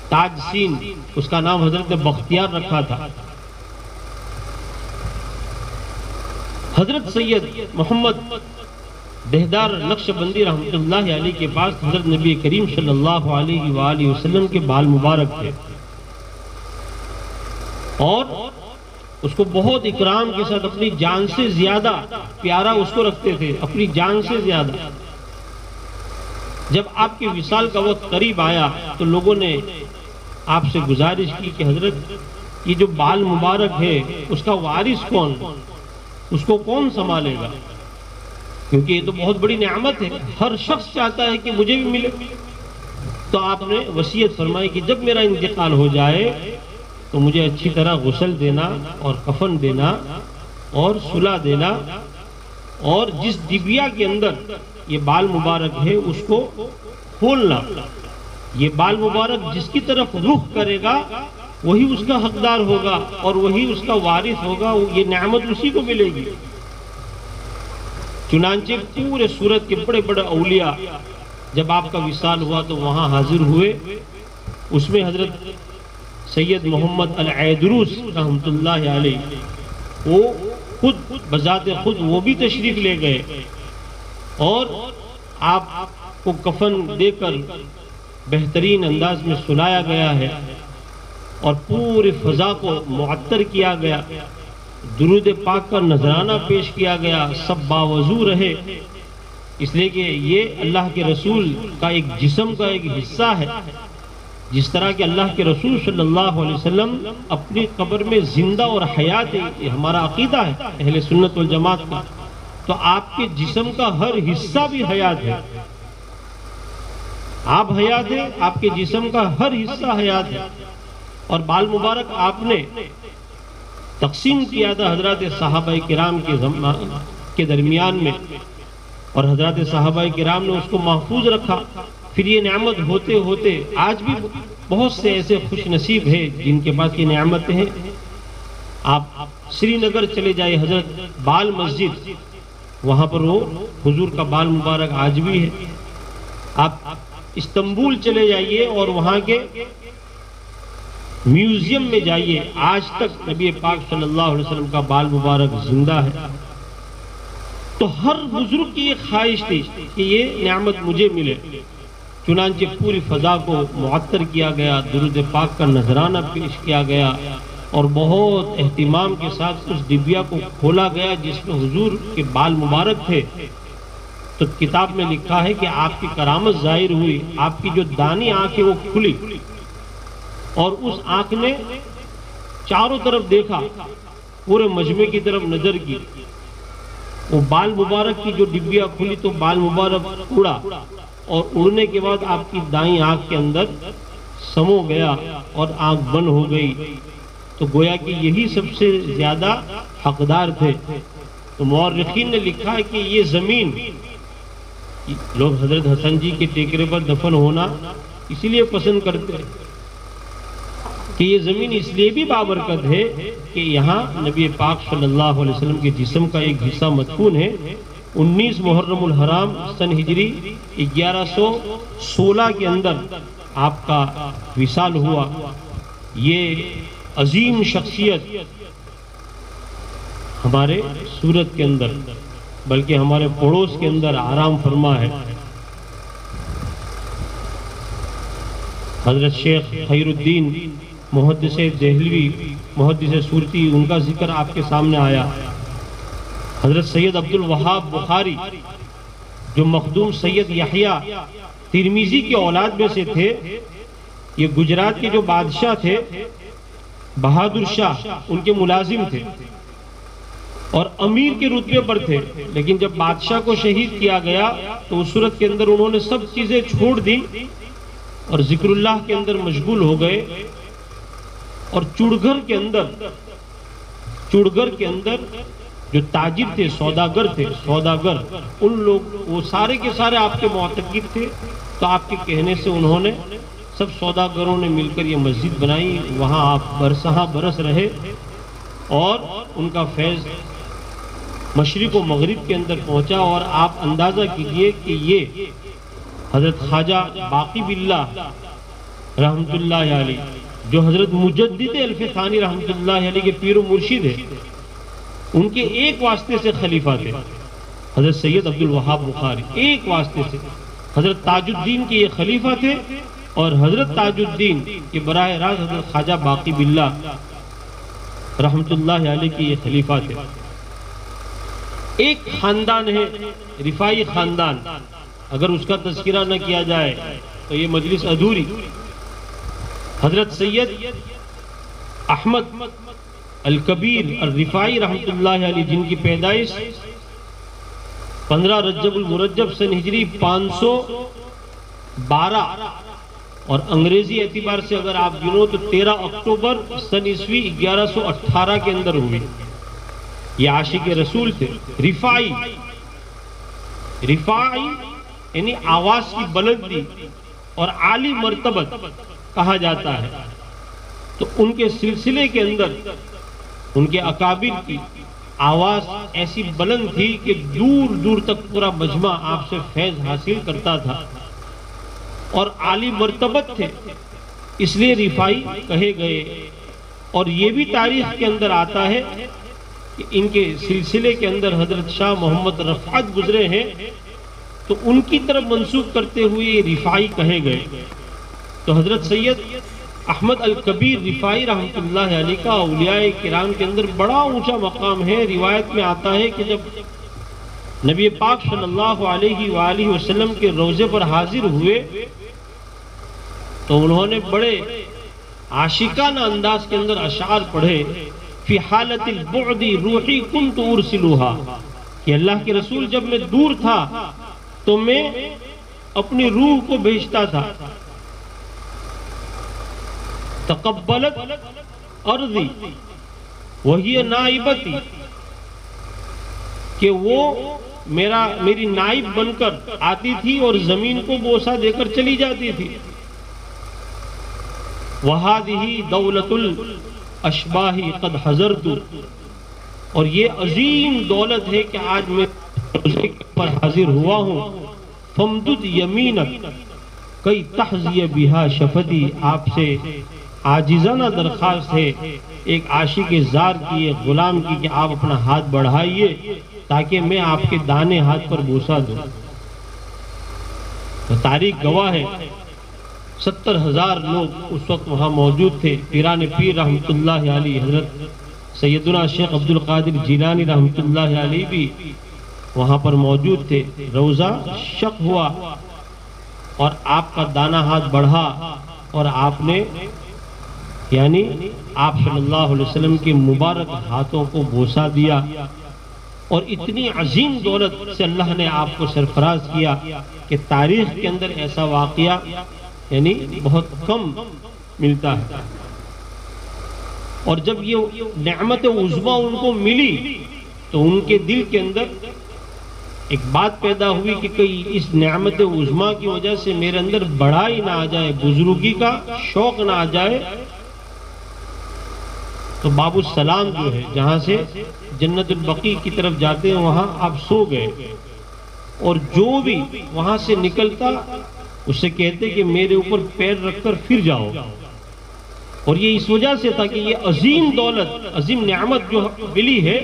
S1: تاج سین، اس کا نام حضرت بختیار رکھا تھا۔ حضرت سید محمد دہدار نقش بندی رحمت اللہ علیہ کے پاس حضرت نبی کریم صلی اللہ علیہ وآلہ وسلم کے بال مبارک تھے اور اس کو بہت اکرام کے ساتھ اپنی جان سے زیادہ پیارا اس کو رکھتے تھے، اپنی جان سے زیادہ۔ جب آپ کے وصال کا وقت قریب آیا تو لوگوں نے آپ سے گزارش کی کہ حضرت یہ جو بال مبارک ہے اس کا وارث کون، اس کو کون سنبھالے گا، کیونکہ یہ تو بہت بڑی نعمت ہے، ہر شخص چاہتا ہے کہ مجھے بھی ملے۔ تو آپ نے وصیت فرمائی کہ جب میرا انتقال ہو جائے تو مجھے اچھی طرح غسل دینا اور کفن دینا اور صلح دینا، اور جس ڈبیا کے اندر یہ بال مبارک ہے اس کو کھولنا، یہ بال مبارک جس کی طرف رخ کرے گا وہی اس کا حقدار ہوگا اور وہی اس کا وارث ہوگا، یہ نعمت اسی کو ملے گی۔ چنانچہ پورے سورت کے بڑے بڑے اولیاء جب آپ کا وصال ہوا تو وہاں حاضر ہوئے، اس میں حضرت سید محمد العیدروس رحمت اللہ علیہ وہ خود بذات خود وہ بھی تشریف لے گئے اور آپ کو کفن دے کر بہترین انداز میں سلایا گیا ہے اور پورے فضا کو معطر کیا گیا، درود پاک کا نذرانہ پیش کیا گیا، سب باوضو رہے، اس لیے کہ یہ اللہ کے رسول کا ایک جسم کا ایک حصہ ہے۔ جس طرح کہ اللہ کے رسول صلی اللہ علیہ وسلم اپنی قبر میں زندہ اور حیات ہے، یہ ہمارا عقیدہ ہے اہل سنت والجماعت کا، تو آپ کے جسم کا ہر حصہ بھی حیات ہے، آپ حیات ہے، آپ کے جسم کا ہر حصہ حیات ہے۔ اور بال مبارک آپ نے تقسیم کیا تھا حضرات صحابہ کرام کے درمیان میں، اور حضرات صحابہ کرام نے اس کو محفوظ رکھا۔ پھر یہ نعمت ہوتے ہوتے آج بھی بہت سے ایسے خوش نصیب ہیں جن کے پاس یہ نعمتیں ہیں۔ آپ سری نگر چلے جائے، حضرت بال مسجد، وہاں پر وہ حضور کا بال مبارک آج بھی ہے۔ آپ استنبول چلے جائیے اور وہاں کے میوزیم میں جائیے، آج تک نبی پاک صلی اللہ علیہ وسلم کا بال مبارک زندہ ہے۔ تو ہر بزرگ کی ایک خواہش تھی کہ یہ نعمت مجھے ملے، چنانچہ پوری فضا کو معطر کیا گیا، درود پاک کا نذرانہ پیش کیا گیا اور بہت اہتمام کے ساتھ اس ڈبیا کو کھولا گیا جس میں حضور کے بال مبارک تھے۔ تو کتاب میں لکھا ہے کہ آپ کی کرامت ظاہر ہوئی، آپ کی جو دانی آنکھ ہے وہ کھلی اور اس آنکھ نے چاروں طرف دیکھا، پورے مجمع کی طرف نظر کی، وہ بال مبارک کی جو ڈبیا کھلی تو بال مبارک اڑا، اور اڑنے کے بعد آپ کی دائیں آنکھ کے اندر سمو گیا اور آنکھ بند ہو گئی۔ تو گویا کہ یہی سب سے زیادہ حقدار تھے۔ تو مورخین نے لکھا ہے کہ یہ زمین، لوگ حضرت حسن جی کے ٹیکرے پر دفن ہونا اسی لیے پسند کرتے ہیں کہ یہ زمین اس لیے بھی بابرکت ہے کہ یہاں نبی پاک صلی اللہ علیہ وسلم کے جسم کا ایک حصہ مدفون ہے۔ 19 محرم الحرام سن ہجری 1116 کے اندر آپ کا وصال ہوا۔ یہ عظیم شخصیت ہمارے سورت کے اندر بلکہ ہمارے پڑوس کے اندر آرام فرما ہے۔ حضرت شیخ خیر الدین محدث دہلوی محدث سورتی، ان کا ذکر آپ کے سامنے آیا۔ حضرت سید عبد الوہاب بخاری جو مخدوم سید یحییٰ ترمذی کی اولاد میں سے تھے، یہ گجرات کے جو بادشاہ تھے بہادر شاہ، ان کے ملازم تھے اور امیر کے رتبے پر تھے، لیکن جب بادشاہ کو شہید کیا گیا تو اس صورت کے اندر انہوں نے سب چیزیں چھوڑ دی اور ذکر اللہ کے اندر مشغول ہو گئے۔ اور چڑگھر کے اندر جو تاجر تھے، سوداگر، ان لوگ وہ سارے کے سارے آپ کے معتقد تھے، تو آپ کے کہنے سے انہوں نے سب سوداگروں نے مل کر یہ مسجد بنائی، وہاں آپ برسہاں برس رہے اور ان کا فیض مشرق و مغرب کے اندر پہنچا۔ اور آپ اندازہ کیجئے کہ یہ حضرت خواجہ باقی باللہ رحمت اللہ علیہ، جو حضرت مجدد الف ثانی رحمت اللہ علیہ کے پیر و مرشد ہے، ان کے ایک واسطے سے خلیفہ تھے حضرت سید عبد الوہاب بخاری، ایک واسطے سے حضرت تاج الدین کے یہ خلیفہ تھے، اور حضرت تاج الدین کے براہ راست حضرت خواجہ باقی باللہ رحمت اللہ علیہ کے یہ خلیفہ تھے۔ ایک خاندان ہے رفاعی خاندان، اگر اس کا تذکرہ نہ کیا جائے تو یہ مجلس ادھوری۔ حضرت سید احمد الکبیر الرفاعی رحمت اللہ علیہ، جن کی پیدائش 15 رجب المرجب سن ہجری 512 اور انگریزی اعتبار سے اگر آپ گنو تو 13 اکتوبر سن عیسوی 1118 کے اندر ہوئی۔ یہ عاشق رسول تھے، رفاعی یعنی آواز کی بلندی اور عالی مرتبت کہا جاتا ہے۔ تو ان کے سلسلے کے اندر ان کے اکابر کی آواز ایسی بلند تھی کہ دور دور تک پورا مجمع آپ سے فیض حاصل کرتا تھا اور عالی مرتبت تھے، اس لیے رفاعی کہے گئے۔ اور یہ بھی تاریخ کے اندر آتا ہے کہ ان کے سلسلے کے اندر حضرت شاہ محمد رفعت گزرے ہیں، تو ان کی طرف منسوب کرتے ہوئے یہ رفاعی کہے گئے۔ تو حضرت سید احمد الکبیر رفاعی رحمت اللہ علیہ کا اولیاء کرام کے اندر بڑا اونچا مقام ہے۔ روایت میں آتا ہے کہ جب نبی پاک صلی اللہ علیہ وآلہ وسلم کے روضے پر حاضر ہوئے تو انہوں نے بڑے عاشقانہ انداز کے اندر اشعار پڑھے، فی حالت البعد روحی کنت ارسلوها، کہ اللہ کے رسول جب میں دور تھا تو میں اپنی روح کو بھیجتا تھا۔ تقبلت ارضی وہی نائبتی، کہ وہ میری نائب بن کر آتی تھی اور زمین کو بوسہ دے کر چلی جاتی تھی۔ وَهَذِهِ دَوْلَةُ الْأَشْبَاهِ قَدْ حَضَرْتُ، اور یہ عظیم دولت ہے کہ آج میں روزے پر حاضر ہوا ہوں۔ فَمْدُدْ يَمِينَكَ کئی تحظیہ بہا شفتی، آپ سے عاجزانہ درخواست ہے ایک عاشق زار کی، ایک غلام کی، کہ آپ اپنا ہاتھ بڑھائیے تاکہ میں آپ کے دانے ہاتھ پر بوسہ دوں۔ تو تاریخ گواہ ہے 70,000 لوگ اس وقت وہاں موجود تھے۔ پیران پیر رحمت اللہ علیہ، حضرت سیدنا شیخ عبد القادر جیلانی رحمت اللہ علیہ بھی وہاں پر موجود تھے۔ روزہ شق ہوا اور آپ کا دانہ ہاتھ بڑھا اور آپ نے یعنی آپ صلی اللہ علیہ وسلم کے مبارک ہاتھوں کو بوسہ دیا، اور اتنی عظیم دولت سے اللہ نے آپ کو سرفراز کیا کہ تاریخ کے اندر ایسا واقعہ یعنی بہت کم ملتا ہے۔ اور جب یہ نعمت عظمیٰ ان کو ملی تو ان کے دل کے اندر ایک بات پیدا ہوئی کہ کئی اس نعمت عظمیٰ کی وجہ سے میرے اندر بڑائی نہ آ جائے، بزرگی کا شوق نہ آ جائے، تو باب السلام جو ہے جہاں سے جنت البقیع کی طرف جاتے ہیں وہاں آپ سو گئے، اور جو بھی وہاں سے نکلتا اس سے کہتے کہ میرے اوپر پیر رکھ کر پھر جاؤ. اور یہ اس وجہ سے تھا کہ یہ عظیم دولت، عظیم نعمت جو ملی ہے،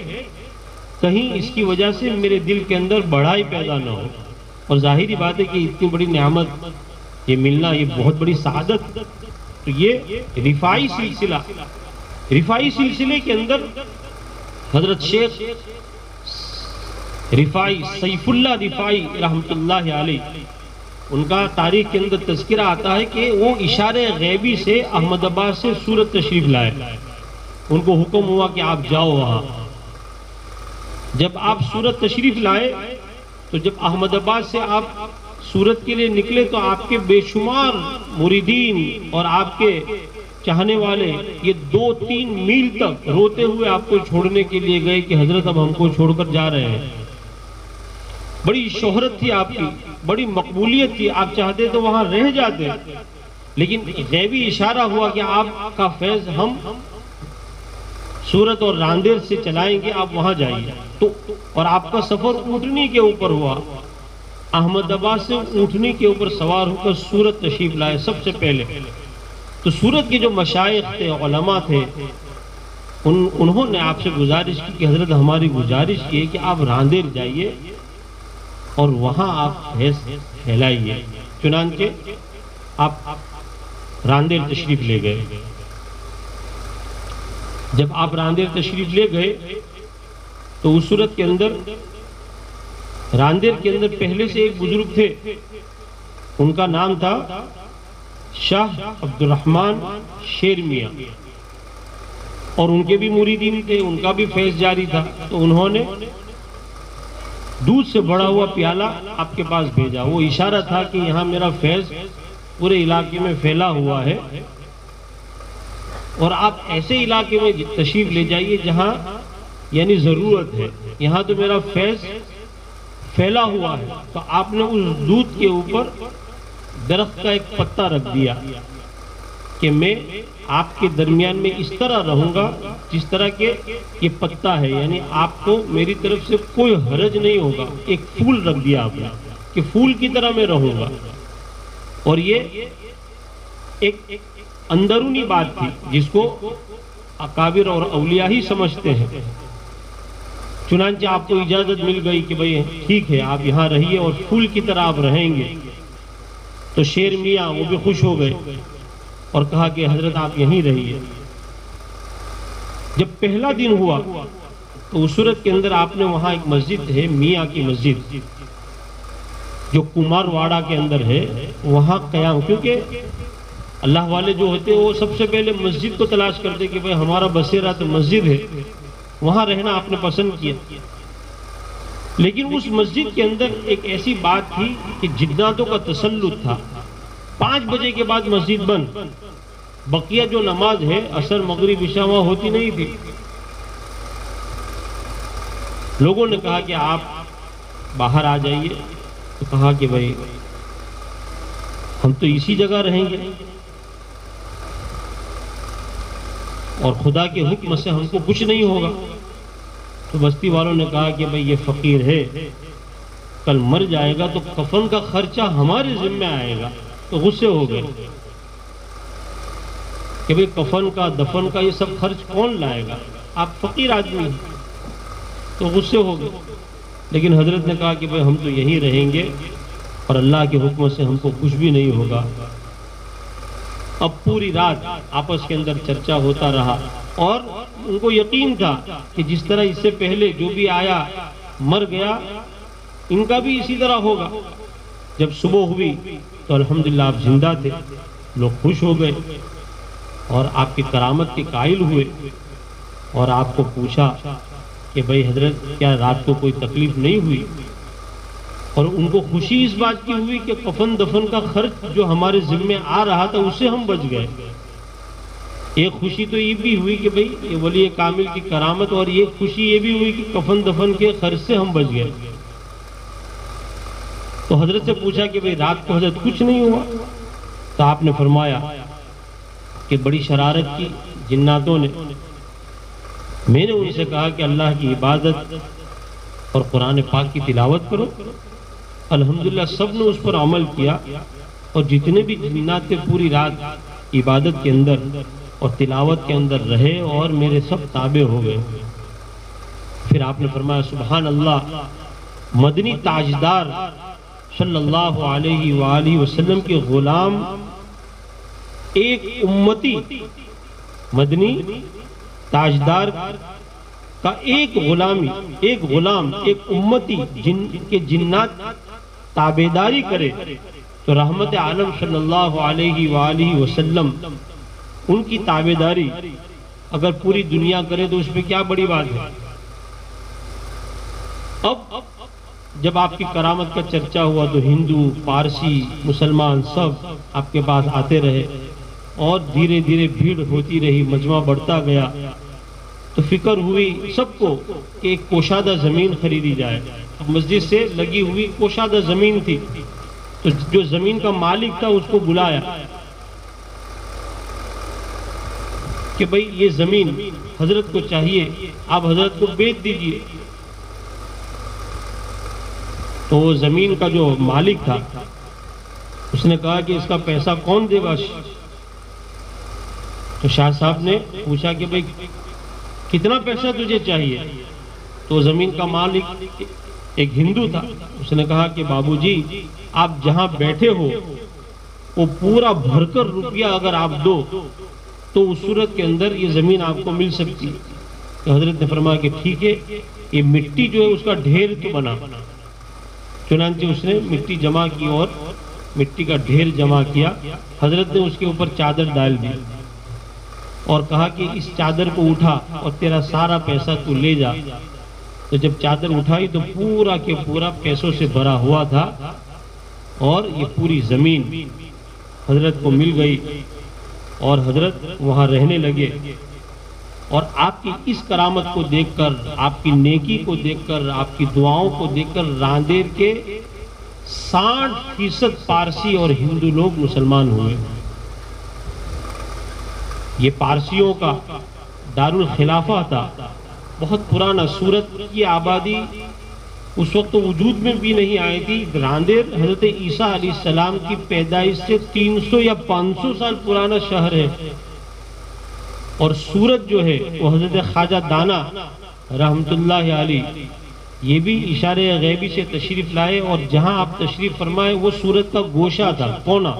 S1: کہیں اس کی وجہ سے میرے دل کے اندر بڑائی پیدا نہ ہو. اور ظاہری بات ہے کہ اتنی بڑی نعمت یہ ملنا یہ بہت بڑی سعادت. تو یہ رفاعی سلسلے کے اندر حضرت شیخ رفاعی، سیف اللہ رفاعی رحمت اللہ علیہ، ان کا تاریخ کے اندر تذکرہ آتا ہے کہ وہ اشارے غیبی سے احمد آباد سے سورت تشریف لائے. ان کو حکم ہوا کہ آپ جاؤ وہاں. جب آپ سورت تشریف لائے تو جب احمد آباد سے آپ سورت کے لیے نکلے تو آپ کے بے شمار مریدین اور آپ کے چاہنے والے یہ 2-3 میل تک روتے ہوئے آپ کو چھوڑنے کے لیے گئے کہ حضرت اب ہم کو چھوڑ کر جا رہے ہیں. بڑی شہرت تھی آپ کی، بڑی مقبولیت تھی، آپ چاہتے تو وہاں رہ جاتے، لیکن غیبی اشارہ ہوا کہ آپ کا فیض ہم سورت اور راندیر سے چلائیں گے، آپ وہاں جائیے. تو اور آپ کا سفر اونٹنی کے اوپر ہوا. احمد آباد سے اونٹنی کے اوپر سوار ہو کر سورت تشریف لائے سب سے پہلے. تو سورت کے جو مشائخ تھے، علماء تھے، انہوں نے آپ سے گزارش کی کہ حضرت ہماری گزارش یہ کہ آپ راندیر جائیے اور وہاں آپ فیض پھیلائیے. چنانچہ آپ راندیر تشریف لے گئے. جب آپ راندیر تشریف لے گئے تو اس صورت کے اندر راندیر کے اندر پہلے سے ایک بزرگ تھے، ان کا نام تھا شاہ عبد الرحمن شیر میاں، اور ان کے بھی مریدین تھے، ان کا بھی فیض جاری تھا. تو انہوں نے دودھ سے بڑا ہوا پیالہ آپ کے پاس بھیجا. وہ اشارہ تھا کہ یہاں میرا فیض پورے علاقے میں پھیلا ہوا ہے، اور آپ ایسے علاقے میں تشریف لے جائیے جہاں یعنی ضرورت ہے، یہاں تو میرا فیض پھیلا ہوا ہے. تو آپ نے اس دودھ کے اوپر درخت کا ایک پتا رکھ دیا کہ میں آپ کے درمیان میں اس طرح رہوں گا جس طرح کہ یہ پتا ہے، یعنی آپ کو میری طرف سے کوئی حرج نہیں ہوگا. ایک پھول رکھ دیا آپ نے کہ پھول کی طرح میں رہوں گا. اور یہ ایک اندرونی بات تھی جس کو اکابر اور اولیاء ہی سمجھتے ہیں. چنانچہ آپ کو اجازت مل گئی کہ بھئی ٹھیک ہے آپ یہاں رہیے اور پھول کی طرح آپ رہیں گے. تو شیر میاں وہ بھی خوش ہو گئے اور کہا کہ حضرت آپ یہیں رہیے. جب پہلا دن ہوا تو اس صورت کے اندر آپ نے وہاں ایک مسجد ہے میاں کی مسجد جو کمار واڑہ کے اندر ہے، وہاں قیام، کیونکہ اللہ والے جو ہوتے وہ سب سے پہلے مسجد کو تلاش کرتے کہ بھئی ہمارا بسیرا تو مسجد ہے، وہاں رہنا آپ نے پسند کیا. لیکن اس مسجد کے اندر ایک ایسی بات تھی کہ جناتوں کا تسلط تھا. 5 بجے کے بعد مسجد بند، بقیہ جو نماز ہے عصر مغرب عشاء وہاں ہوتی نہیں تھی. لوگوں نے کہا کہ آپ باہر آ جائیے. تو کہا کہ بھئی ہم تو اسی جگہ رہیں گے اور خدا کے حکم سے ہم کو کچھ نہیں ہوگا. تو بستی والوں نے کہا کہ بھئی یہ فقیر ہے، کل مر جائے گا تو کفن کا خرچہ ہمارے ذمہ آئے گا. تو غصے ہو گئے کہ بھئی کفن کا دفن کا یہ سب خرچ کون لائے گا، آپ فقیر آدمی ہیں. تو غصے ہو گئے. لیکن حضرت نے کہا کہ بھئی ہم تو یہیں رہیں گے اور اللہ کے حکم سے ہم کو کچھ بھی نہیں ہوگا. اب پوری رات آپس کے اندر چرچا ہوتا رہا اور ان کو یقین تھا کہ جس طرح اس سے پہلے جو بھی آیا مر گیا ان کا بھی اسی طرح ہوگا. جب صبح ہوئی تو الحمدللہ آپ زندہ تھے. لوگ خوش ہو گئے اور آپ کی کرامت کے قائل ہوئے اور آپ کو پوچھا کہ بھئی حضرت کیا رات کو کوئی تکلیف نہیں ہوئی. اور ان کو خوشی اس بات کی ہوئی کہ کفن دفن کا خرچ جو ہمارے ذمہ آ رہا تھا اس سے ہم بچ گئے. ایک خوشی تو یہ بھی ہوئی کہ بھئی یہ ولی کامل کی کرامت، اور یہ خوشی یہ بھی ہوئی کہ کفن دفن کے خرچ سے ہم بچ گئے. تو حضرت سے پوچھا کہ بھئی رات کو حضرت کچھ نہیں ہوا. تو آپ نے فرمایا کہ بڑی شرارت کی جناتوں نے میں نے ان سے کہا کہ اللہ کی عبادت اور قرآن پاک کی تلاوت کرو۔ الحمدللہ سب نے اس پر عمل کیا، اور جتنے بھی جنات تھے پوری رات عبادت کے اندر اور تلاوت کے اندر رہے، اور میرے سب تابع ہو گئے۔ پھر آپ نے فرمایا سبحان اللہ، مدنی تاجدار صلی اللہ علیہ وآلہ وسلم کے غلام ایک امتی، مدنی تاجدار کا ایک غلام ایک امتی جن کے جنات تابعداری کرے تو رحمت عالم صلی اللہ علیہ وآلہ وسلم ان کی تابعداری اگر پوری دنیا کرے تو اس میں کیا بڑی بات ہے۔ اب جب آپ کی کرامت کا چرچا ہوا تو ہندو، پارسی، مسلمان سب آپ کے پاس آتے رہے، اور دھیرے دھیرے بھیڑ ہوتی رہی، مجمع بڑھتا گیا، تو فکر ہوئی سب کو کہ ایک کوشادہ زمین خریدی جائے۔ مسجد سے لگی ہوئی کوشادہ زمین تھی، تو جو زمین کا مالک تھا اس کو بلایا کہ بھئی یہ زمین حضرت کو چاہیے، آپ حضرت کو بیچ دیجئے۔ تو وہ زمین کا جو مالک تھا اس نے کہا کہ اس کا پیسہ کون دے گا؟ تو شاہ صاحب نے پوچھا کہ بھئی کتنا پیسہ تجھے چاہیے؟ تو زمین کا مالک ایک ہندو تھا، اس نے کہا کہ بابو جی آپ جہاں بیٹھے ہو وہ پورا بھر کر روپیہ اگر آپ دو تو اس صورت کے اندر یہ زمین آپ کو مل سکتی ہے۔ تو حضرت نے فرمایا کہ ٹھیک ہے، یہ مٹی جو ہے اس کا ڈھیر تو بنا۔ چنانچہ اس نے مٹی جمع کی اور مٹی کا ڈھیر جمع کیا، حضرت نے اس کے اوپر چادر ڈال دی اور کہا کہ اس چادر کو اٹھا اور تیرا سارا پیسہ تو لے جا۔ تو جب چادر اٹھائی تو پورا کے پورا پیسوں سے بھرا ہوا تھا، اور یہ پوری زمین حضرت کو مل گئی، اور حضرت وہاں رہنے لگے۔ اور آپ کی اس کرامت کو دیکھ کر، آپ کی نیکی کو دیکھ کر، آپ کی دعاؤں کو دیکھ کر راندیر کے 60% پارسی اور ہندو لوگ مسلمان ہوئے۔ یہ پارسیوں کا دارالخلافہ تھا، بہت پرانا۔ سورت کی آبادی اس وقت وجود میں بھی نہیں آئی تھی۔ راندیر حضرت عیسیٰ علیہ السلام کی پیدائش سے 300 یا 500 سال پرانا شہر ہے، اور سورت جو ہے وہ حضرت خواجہ دانا رحمت اللہ علیہ یہ بھی اشارے غیبی سے تشریف لائے، اور جہاں آپ تشریف فرمائے وہ سورت کا گوشہ تھا، کونا۔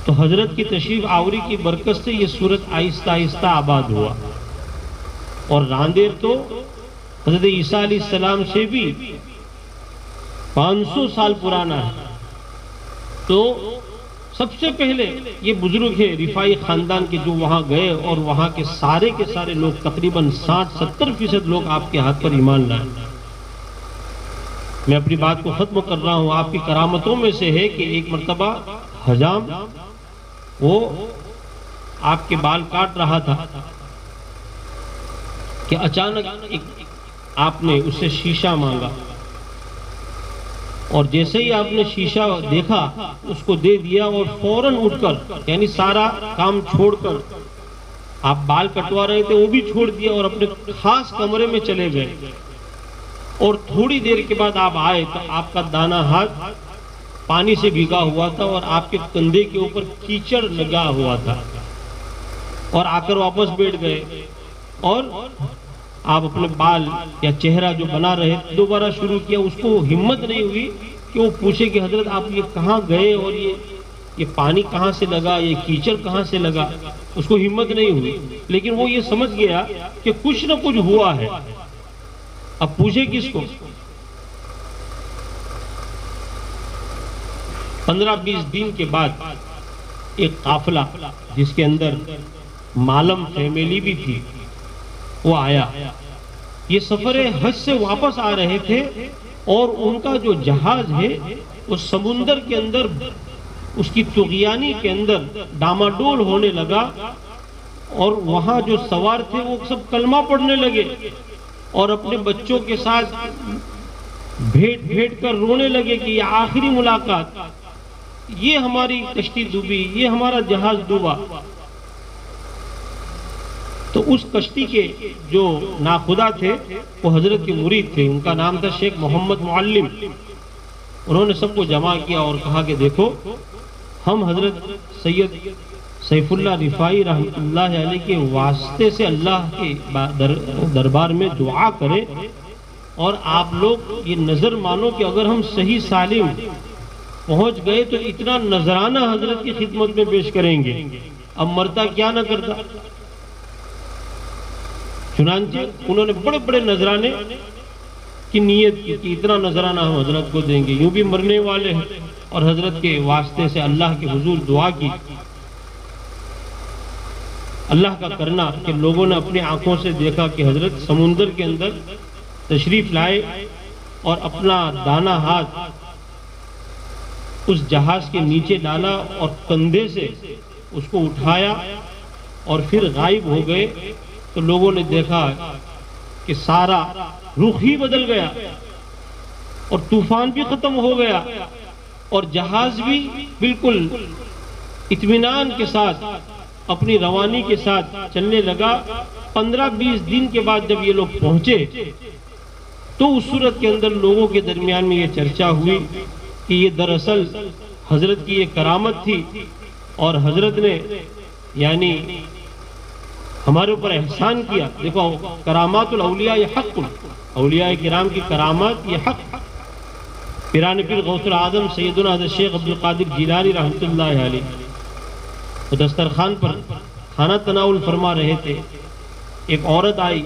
S1: تو حضرت کی تشریف آوری کی برکت سے یہ سورت آہستہ آہستہ آباد ہوا، اور راندیر تو حضرت عیسیٰ علیہ السلام سے بھی 500 سال پرانا ہے۔ تو سب سے پہلے یہ بزرگ ہے رفاعی خاندان کے جو وہاں گئے، اور وہاں کے سارے لوگ تقریباً 60-70% لوگ آپ کے ہاتھ پر ایمان لائے۔ میں اپنی بات کو ختم کر رہا ہوں۔ آپ کی کرامتوں میں سے ہے کہ ایک مرتبہ حجام وہ آپ کے بال کاٹ رہا تھا کہ اچانک آپ نے اس سے شیشہ مانگا، اور جیسے ہی آپ نے شیشہ دیکھا اس کو دے دیا، اور فوراً اٹھ کر یعنی سارا کام چھوڑ کر، آپ بال کٹوا رہے تھے وہ بھی چھوڑ دیا اور اپنے خاص کمرے میں چلے گئے۔ اور تھوڑی دیر کے بعد آپ آئے تو آپ کا دانا ہاتھ پانی سے بھیگا ہوا تھا، اور آپ کے کندھے کے اوپر کیچڑ لگا ہوا تھا، اور آ کر واپس بیٹھ گئے، اور آپ اپنے بال یا چہرہ جو بنا رہے دوبارہ شروع کیا۔ اس کو ہمت نہیں ہوئی کہ وہ پوچھے کہ حضرت آپ یہ کہاں گئے، اور یہ پانی کہاں سے لگا، یہ کیچڑ کہاں سے لگا، اس کو ہمت نہیں ہوئی۔ لیکن وہ یہ سمجھ گیا کہ کچھ نہ کچھ ہوا ہے، اب پوچھے کس کو۔ 15-20 دن کے بعد ایک قافلہ جس کے اندر مالم فیملی بھی تھی وہ آیا۔ یہ سفر حج سے واپس آ رہے تھے، اور ان کا جو جہاز ہے وہ سمندر کے اندر اس کی طغیانی کے اندر ڈاماڈول ہونے لگا، اور وہاں جو سوار تھے وہ سب کلمہ پڑھنے لگے، اور اپنے بچوں کے ساتھ بھیٹ بھیٹ کر رونے لگے کہ یہ آخری ملاقات، یہ ہماری کشتی ڈوبی، یہ ہمارا جہاز ڈوبا۔ تو اس کشتی کے جو ناخدا تھے وہ حضرت کے مرید تھے، ان کا نام تھا شیخ محمد معلم۔ انہوں نے سب کو جمع کیا اور کہا کہ دیکھو، ہم حضرت سید سیف اللہ رفاعی رحمۃ اللہ علیہ کے واسطے سے اللہ کے دربار میں دعا کریں، اور آپ لوگ یہ نظر مانو کہ اگر ہم صحیح سالم پہنچ گئے تو اتنا نذرانہ حضرت کی خدمت میں پیش کریں گے، اب مرتا کیا نہ کرتا۔ چنانچہ انہوں نے بڑے بڑے نذرانے کی نیت کی کہ اتنا نذرانہ ہم حضرت کو دیں گے، یوں بھی مرنے والے ہیں، اور حضرت کے واسطے سے اللہ کے حضور دعا کی۔ اللہ کا کرنا کہ لوگوں نے اپنی آنکھوں سے دیکھا کہ حضرت سمندر کے اندر تشریف لائے اور اپنا دانا ہاتھ اس جہاز کے نیچے ڈالا اور کندھے سے اس کو اٹھایا اور پھر غائب ہو گئے۔ تو لوگوں نے دیکھا کہ سارا رخ ہی بدل گیا اور طوفان بھی ختم ہو گیا اور جہاز بھی بالکل اطمینان کے ساتھ اپنی روانی کے ساتھ چلنے لگا۔ 15-20 دن کے بعد جب یہ لوگ پہنچے تو اس صورت کے اندر لوگوں کے درمیان میں یہ چرچا ہوئی کہ یہ دراصل حضرت کی یہ کرامت تھی، اور حضرت نے یعنی ہمارے اوپر احسان کیا۔ دیکھو، کرامات الاولیاء یہ حق، اولیاء کرام کی کرامات یہ حق۔ پیران پیر غوث العظم سیدنا حضرت شیخ عبدالقادر جیلانی رحمۃ اللہ علیہ وہ دسترخوان پر کھانا تناول فرما رہے تھے، ایک عورت آئی،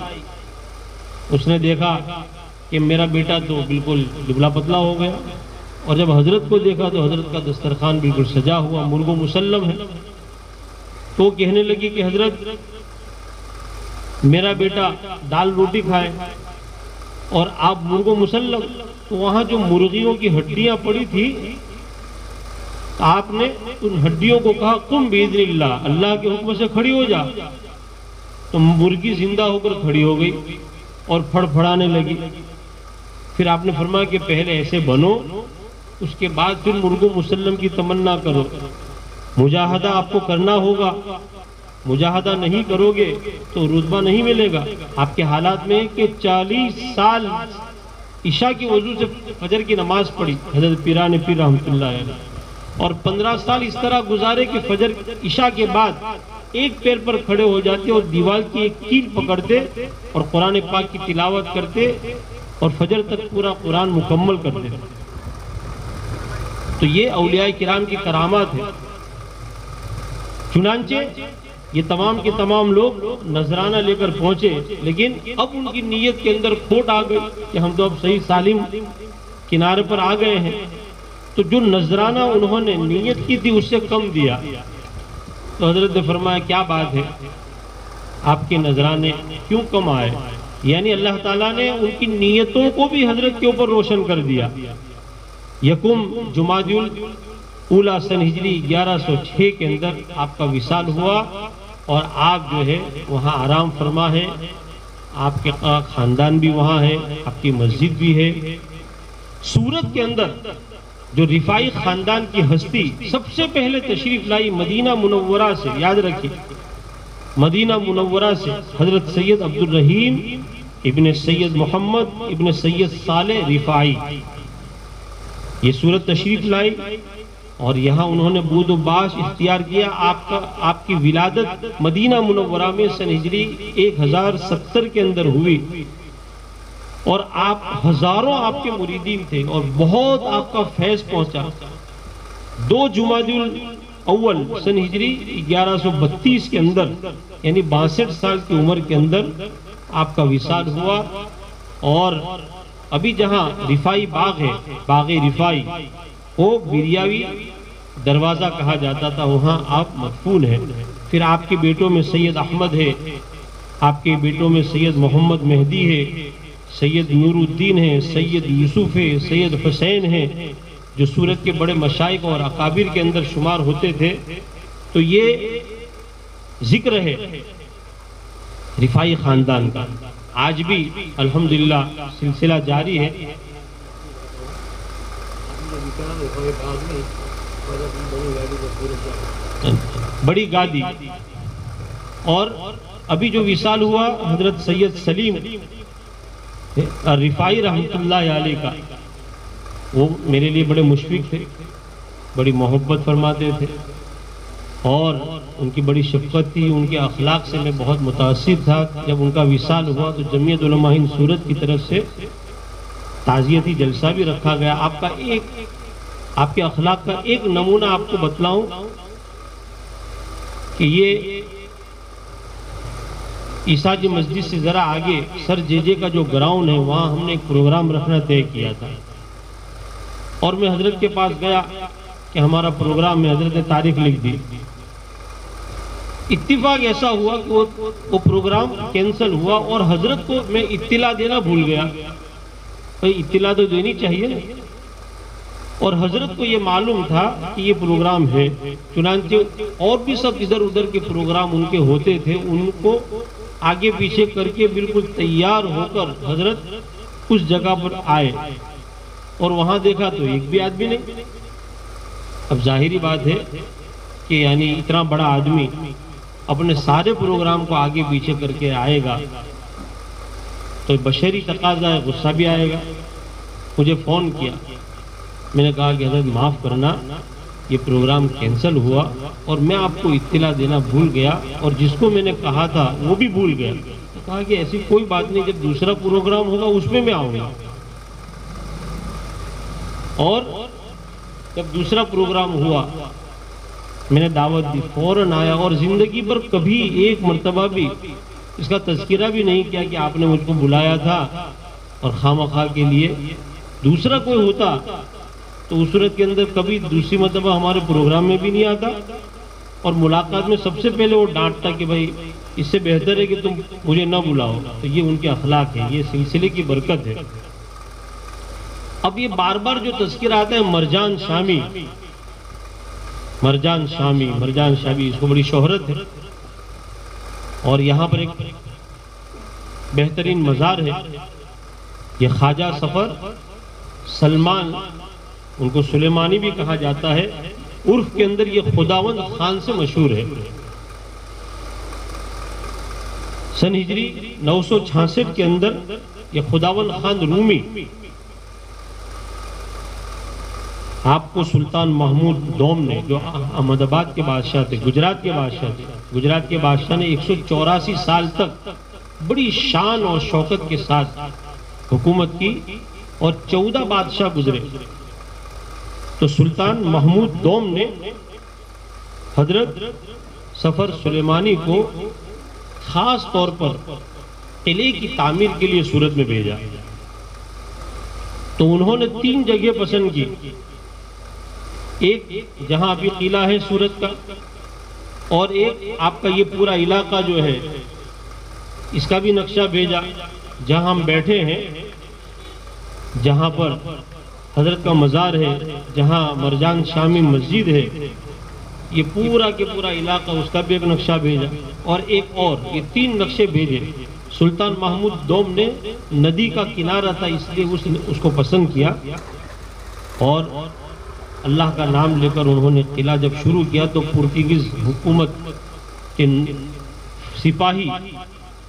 S1: اس نے دیکھا کہ میرا بیٹا تو بالکل دبلا پتلا ہو گیا، اور جب حضرت کو دیکھا تو حضرت کا دسترخوان بالکل سجا ہوا مرغ و مسلم ہے۔ تو کہنے لگی کہ حضرت میرا بیٹا دال روٹی کھائے اور آپ مرغ و مسلم۔ تو وہاں جو مرغیوں کی ہڈیاں پڑی تھی، آپ نے ان ہڈیوں کو کہا قم باذن اللہ، اللہ کے حکم سے کھڑی ہو جا۔ تو مرغی زندہ ہو کر کھڑی ہو گئی اور پھڑ پھڑانے لگی۔ پھر آپ نے فرمایا کہ پہلے ایسے بنو، اس کے بعد پھر مرغ و مسلم کی تمنا کرو۔ مجاہدہ آپ کو کرنا ہوگا، مجاہدہ نہیں کرو گے تو رتبہ نہیں ملے گا۔ آپ کے حالات میں کہ 40 سال عشاء کی وضو سے فجر کی نماز پڑھی حضرت پیران پیر رحمۃ اللہ علیہ، اور 15 سال اس طرح گزارے کہ فجر عشاء کے بعد ایک پیر پر کھڑے ہو جاتے اور دیوار کی ایک کیل پکڑتے اور قرآن پاک کی تلاوت کرتے اور فجر تک پورا قرآن مکمل کرتے۔ تو یہ اولیاء کرام کی کرامات ہے۔ چنانچہ یہ تمام کے تمام لوگ نذرانہ لے کر پہنچے، لیکن اب ان کی نیت کے اندر کھوٹ آ گئی کہ ہم تو اب صحیح سالم کنارے پر آ گئے ہیں۔ تو جو نذرانہ انہوں نے نیت کی تھی اس سے کم دیا۔ تو حضرت نے فرمایا کیا بات ہے، آپ کے نذرانے کیوں کم آئے؟ یعنی اللہ تعالیٰ نے ان کی نیتوں کو بھی حضرت کے اوپر روشن کر دیا۔ یکم جمادی الاولیٰ سن ہجری 1106 کے اندر آپ کا وصال ہوا، اور آپ جو ہے وہاں آرام فرما ہے، آپ کے خاندان بھی وہاں ہے، آپ کی مسجد بھی ہے۔ سورت کے اندر جو رفاعی خاندان کی ہستی سب سے پہلے تشریف لائی مدینہ منورہ سے، یاد رکھیے مدینہ منورہ سے حضرت سید عبدالرحیم ابن سید محمد ابن سید صالح رفاعی یہ سورت تشریف لائی، اور یہاں انہوں نے بود و باش اختیار کیا۔ آپ کی ولادت مدینہ منورہ میں سن ہجری 1070 کے اندر ہوئی، اور آپ ہزاروں آپ کے مریدین تھے اور بہت آپ کا فیض پہنچا۔ 2 جمادی الاول سن ہجری 1132 کے اندر یعنی 62 سال کی عمر کے اندر آپ کا وصال ہوا، اور ابھی جہاں رفاعی باغ ہے، باغ رفاعی، وہ بریاوی دروازہ کہا جاتا تھا، وہاں آپ مدفون ہیں۔ پھر آپ کے بیٹوں میں سید احمد ہے، آپ کے بیٹوں میں سید محمد مہدی ہے، سید نور الدین ہے، سید یوسف ہے، سید حسین ہے، جو سورت کے بڑے مشائخ اور اکابر کے اندر شمار ہوتے تھے۔ تو یہ ذکر ہے رفاعی خاندان کا، آج بھی الحمدللہ سلسلہ جاری ہے۔ بڑی گادی، اور ابھی جو وصال ہوا حضرت سید سلیم رفاعی رحمۃ اللہ علیہ کا، وہ میرے لیے بڑے مشفق تھے، بڑی محبت فرماتے تھے، اور ان کی بڑی شفقت تھی، ان کے اخلاق سے میں بہت متاثر تھا۔ جب ان کا وصال ہوا تو جمعیت علماء ہند سورت کی طرف سے تعزیتی جلسہ بھی رکھا گیا۔ آپ کے اخلاق کا ایک نمونہ آپ کو بتلاؤں کہ یہ عیسیٰ کی مسجد سے ذرا آگے سر جے کا جو گراؤنڈ ہے، وہاں ہم نے ایک پروگرام رکھنا طے کیا تھا، اور میں حضرت کے پاس گیا کہ ہمارا پروگرام میں حضرت نے تاریخ لکھ دی۔ اتفاق ایسا ہوا کہ وہ پروگرام کینسل ہوا، اور حضرت کو میں اطلاع دینا بھول گیا۔ بھئی اطلاع تو دینی چاہیے نا، اور حضرت کو یہ معلوم تھا کہ یہ پروگرام ہے، چنانچہ اور بھی سب ادھر ادھر کے پروگرام ان کے ہوتے تھے، ان کو آگے پیچھے کر کے بالکل تیار ہو کر حضرت اس جگہ پر آئے، اور وہاں دیکھا تو ایک بھی آدمی نہیں۔ اب ظاہری بات ہے کہ یعنی اتنا بڑا آدمی اپنے سارے پروگرام کو آگے پیچھے کر کے آئے گا تو بشری تقاضا ہے، غصہ بھی آئے گا۔ مجھے فون کیا، میں نے کہا کہ حضرت معاف کرنا، یہ پروگرام کینسل ہوا اور میں آپ کو اطلاع دینا بھول گیا، اور جس کو میں نے کہا تھا وہ بھی بھول گیا۔ کہا کہ ایسی کوئی بات نہیں، جب دوسرا پروگرام ہوگا اس میں آؤں گا۔ اور جب دوسرا پروگرام ہوا میں نے دعوت دی، فوراً آیا، اور زندگی پر کبھی ایک مرتبہ بھی اس کا تذکرہ بھی نہیں کیا کہ آپ نے مجھ کو بلایا تھا، اور خواہ کے لیے دوسرا کوئی ہوتا تو اس صورت کے اندر کبھی دوسری مرتبہ ہمارے پروگرام میں بھی نہیں آتا، اور ملاقات میں سب سے پہلے وہ ڈانٹتا کہ بھائی اس سے بہتر ہے کہ تم مجھے نہ بلاؤ۔ تو یہ ان کے اخلاق ہے، یہ سلسلے کی برکت ہے۔ اب یہ بار بار جو تذکرہ آتا ہے مرجان شامی، مرجان شامی، مرجان شامی، اس کو بڑی شہرت ہے، اور یہاں پر ایک بہترین مزار ہے، یہ خواجہ سفر سلمان، ان کو سلیمانی بھی کہا جاتا ہے، عرف کے اندر یہ خداوند خان سے مشہور ہے۔ سن ہجری 966 کے اندر یہ خداوند خان رومی آپ کو سلطان محمود دوم نے، جو احمد آباد کے بادشاہ تھے، گجرات کے بادشاہ تھے، گجرات کے بادشاہ نے 184 سال تک بڑی شان اور شوکت کے ساتھ حکومت کی، اور 14 بادشاہ گزرے۔ تو سلطان محمود دوم نے حضرت سفر سلیمانی کو خاص طور پر قلعے کی تعمیر کے لیے سورت میں بھیجا۔ تو انہوں نے 3 جگہ پسند کی، ایک جہاں ابھی قلعہ ہے سورت کا، اور ایک آپ کا یہ پورا علاقہ جو ہے اس کا بھی نقشہ بھیجا، جہاں ہم بیٹھے ہیں، جہاں پر حضرت کا مزار ہے، جہاں مرجان شامی مسجد ہے، یہ پورا کے پورا علاقہ، اس کا بھی ایک نقشہ بھیجا، اور ایک اور، یہ 3 نقشے بھیجے۔ سلطان محمود دوم نے ندی کا کنارہ تھا اس لیے اس کو پسند کیا، اور اللہ کا نام لے کر انہوں نے قلعہ جب شروع کیا تو پرتگیز حکومت کے سپاہی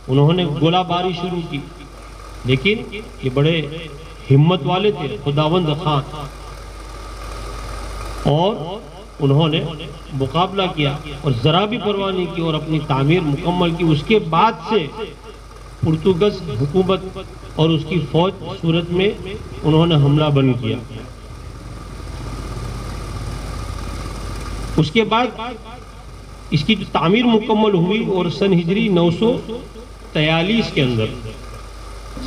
S1: انہوں نے گولہ باری شروع کی، لیکن یہ بڑے ہمت والے تھے خداوند خان، اور انہوں نے مقابلہ کیا اور ذرا بھی پرواہ نہیں کی اور اپنی تعمیر مکمل کی۔ اس کے بعد سے پرتگیز حکومت اور اس کی فوج صورت میں انہوں نے حملہ بند کیا۔ اس کے بعد اس کی تعمیر مکمل ہوئی، اور سن ہجری 943 کے اندر،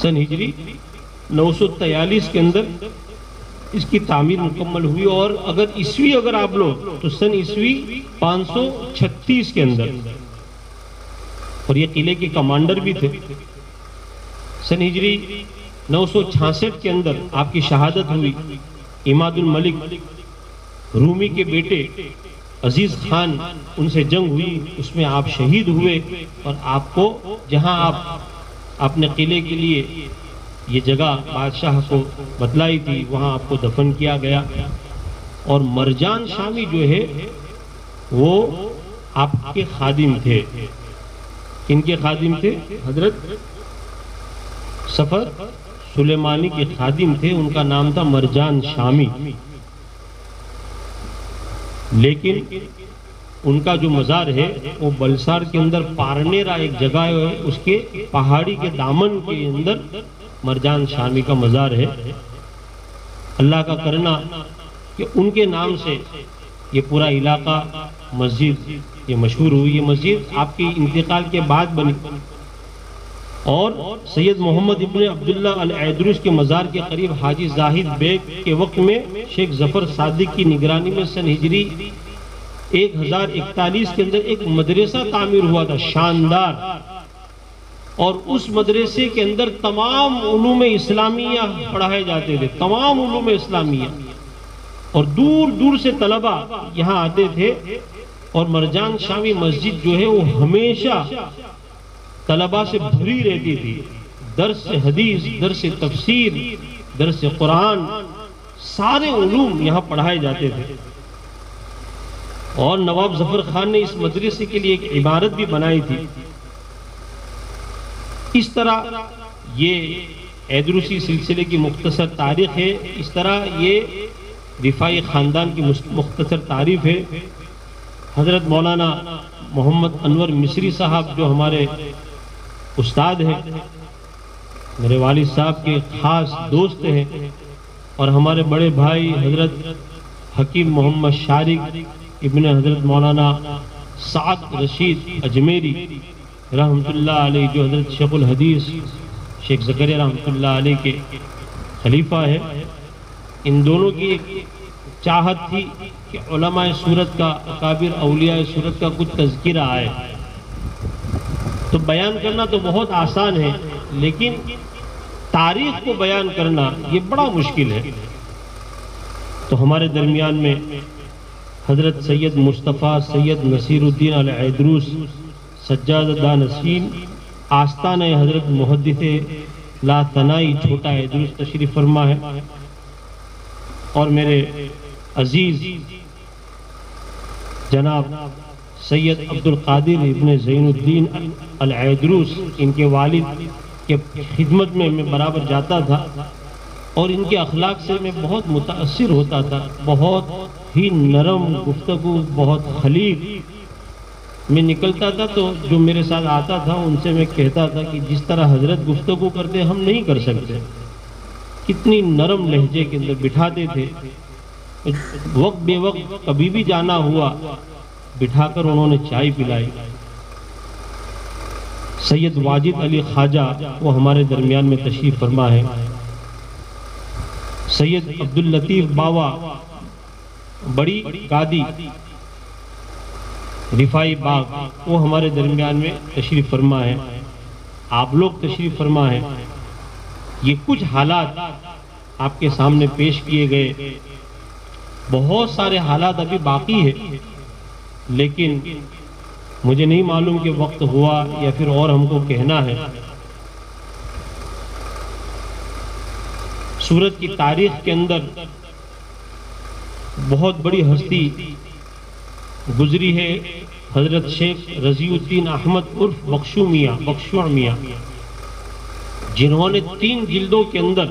S1: سن ہجری 943 کے اندر اس کی تعمیر مکمل ہوئی، اور اگر عیسوی اگر آپ لو تو سن عیسوی 536 کے اندر، اور یہ قلعے کے کمانڈر بھی تھے۔ سن ہجری 966 کے اندر آپ کی شہادت ہوئی، عماد الملک رومی کے بیٹے عزیز خان ان سے جنگ ہوئی، اس میں آپ شہید ہوئے، اور آپ کو جہاں آپ اپنے قلعے کے لیے یہ جگہ بادشاہ کو بتلائی تھی وہاں آپ کو دفن کیا گیا۔ اور مرجان شامی جو ہے وہ آپ کے خادم تھے، ان کے خادم تھے حضرت سفر سلیمانی کے خادم تھے، ان کا نام تھا مرجان شامی. لیکن ان کا جو مزار ہے وہ بلسار کے اندر پارنیرا ایک جگہ ہے، اس کے پہاڑی کے دامن کے اندر مرجان شامی کا مزار ہے. اللہ کا کرنا کہ ان کے نام سے یہ پورا علاقہ مسجد یہ مشہور ہوئی. یہ مسجد آپ کی انتقال کے بعد بنی، اور سید محمد ابن عبداللہ العیدروس کے مزار کے قریب حاجی زاہد بیگ کے وقت میں شیخ ظفر صادق کی نگرانی میں سن ہجری 1041 کے اندر ایک مدرسہ تعمیر ہوا تھا شاندار، اور اس مدرسے کے اندر تمام علوم اسلامیہ پڑھائے جاتے تھے، تمام علوم اسلامیہ، اور دور دور سے طلبہ یہاں آتے تھے. اور مرجان شامی مسجد جو ہے وہ ہمیشہ طلبہ سے بھری رہتی تھی. درس حدیث، درس تفسیر، درس قرآن، سارے علوم یہاں پڑھائے جاتے تھے. اور نواب ظفر خان نے اس مدرسے کے لیے ایک عمارت بھی بنائی تھی. اس طرح یہ ایدروسی سلسلے کی مختصر تاریخ ہے. اس طرح یہ رفاعی خاندان کی مختصر تعریف ہے. حضرت مولانا محمد انور مصری صاحب جو ہمارے استاد ہیں، میرے والد صاحب کے خاص دوست ہیں، اور ہمارے بڑے بھائی حضرت حکیم محمد شارق ابن حضرت مولانا سعد رشید اجمیری رحمۃ اللہ علیہ، جو حضرت شیخ الحدیث شیخ زکریا رحمۃ اللہ علیہ کے خلیفہ ہے. ان دونوں کی ایک چاہت تھی کہ علماء سورت کا، اکابر اولیاء سورت کا کچھ تذکرہ آئے. تو بیان کرنا تو بہت آسان ہے، لیکن تاریخ کو بیان کرنا یہ بڑا مشکل ہے. تو ہمارے درمیان میں حضرت سید مصطفیٰ سید نصیر الدین العیدروس سجادہ نسیم آستانہ حضرت محدث لا تنائی چھوٹا عیدروس تشریف فرما ہے. اور میرے عزیز جناب سید عبد القادر ابن زین الدین العیدروس، ان کے والد کے خدمت میں برابر جاتا تھا، اور ان کے اخلاق سے میں بہت متاثر ہوتا تھا. بہت ہی نرم گفتگو، بہت خلیق میں نکلتا تھا. تو جو میرے ساتھ آتا تھا ان سے میں کہتا تھا کہ جس طرح حضرت گفتگو کرتے ہم نہیں کر سکتے. کتنی نرم لہجے کے اندر بٹھاتے تھے. وقت بے وقت کبھی بھی جانا ہوا بٹھا کر انہوں نے چائے پلائی. سید واجد علی خواجہ وہ ہمارے درمیان میں تشریف فرما ہے. سید عبداللطیف باوا بڑی قادی رفاعی باغ وہ ہمارے درمیان میں تشریف فرما ہے. آپ لوگ تشریف فرما ہے. یہ کچھ حالات آپ کے سامنے پیش کیے گئے. بہت سارے حالات ابھی باقی ہے، لیکن مجھے نہیں معلوم کہ وقت ہوا یا پھر اور ہم کو کہنا ہے. سورت کی تاریخ کے اندر بہت بڑی ہستی گزری ہے، حضرت شیخ رضی الدین احمد عرف بخشو میاں، جنہوں نے 3 جلدوں کے اندر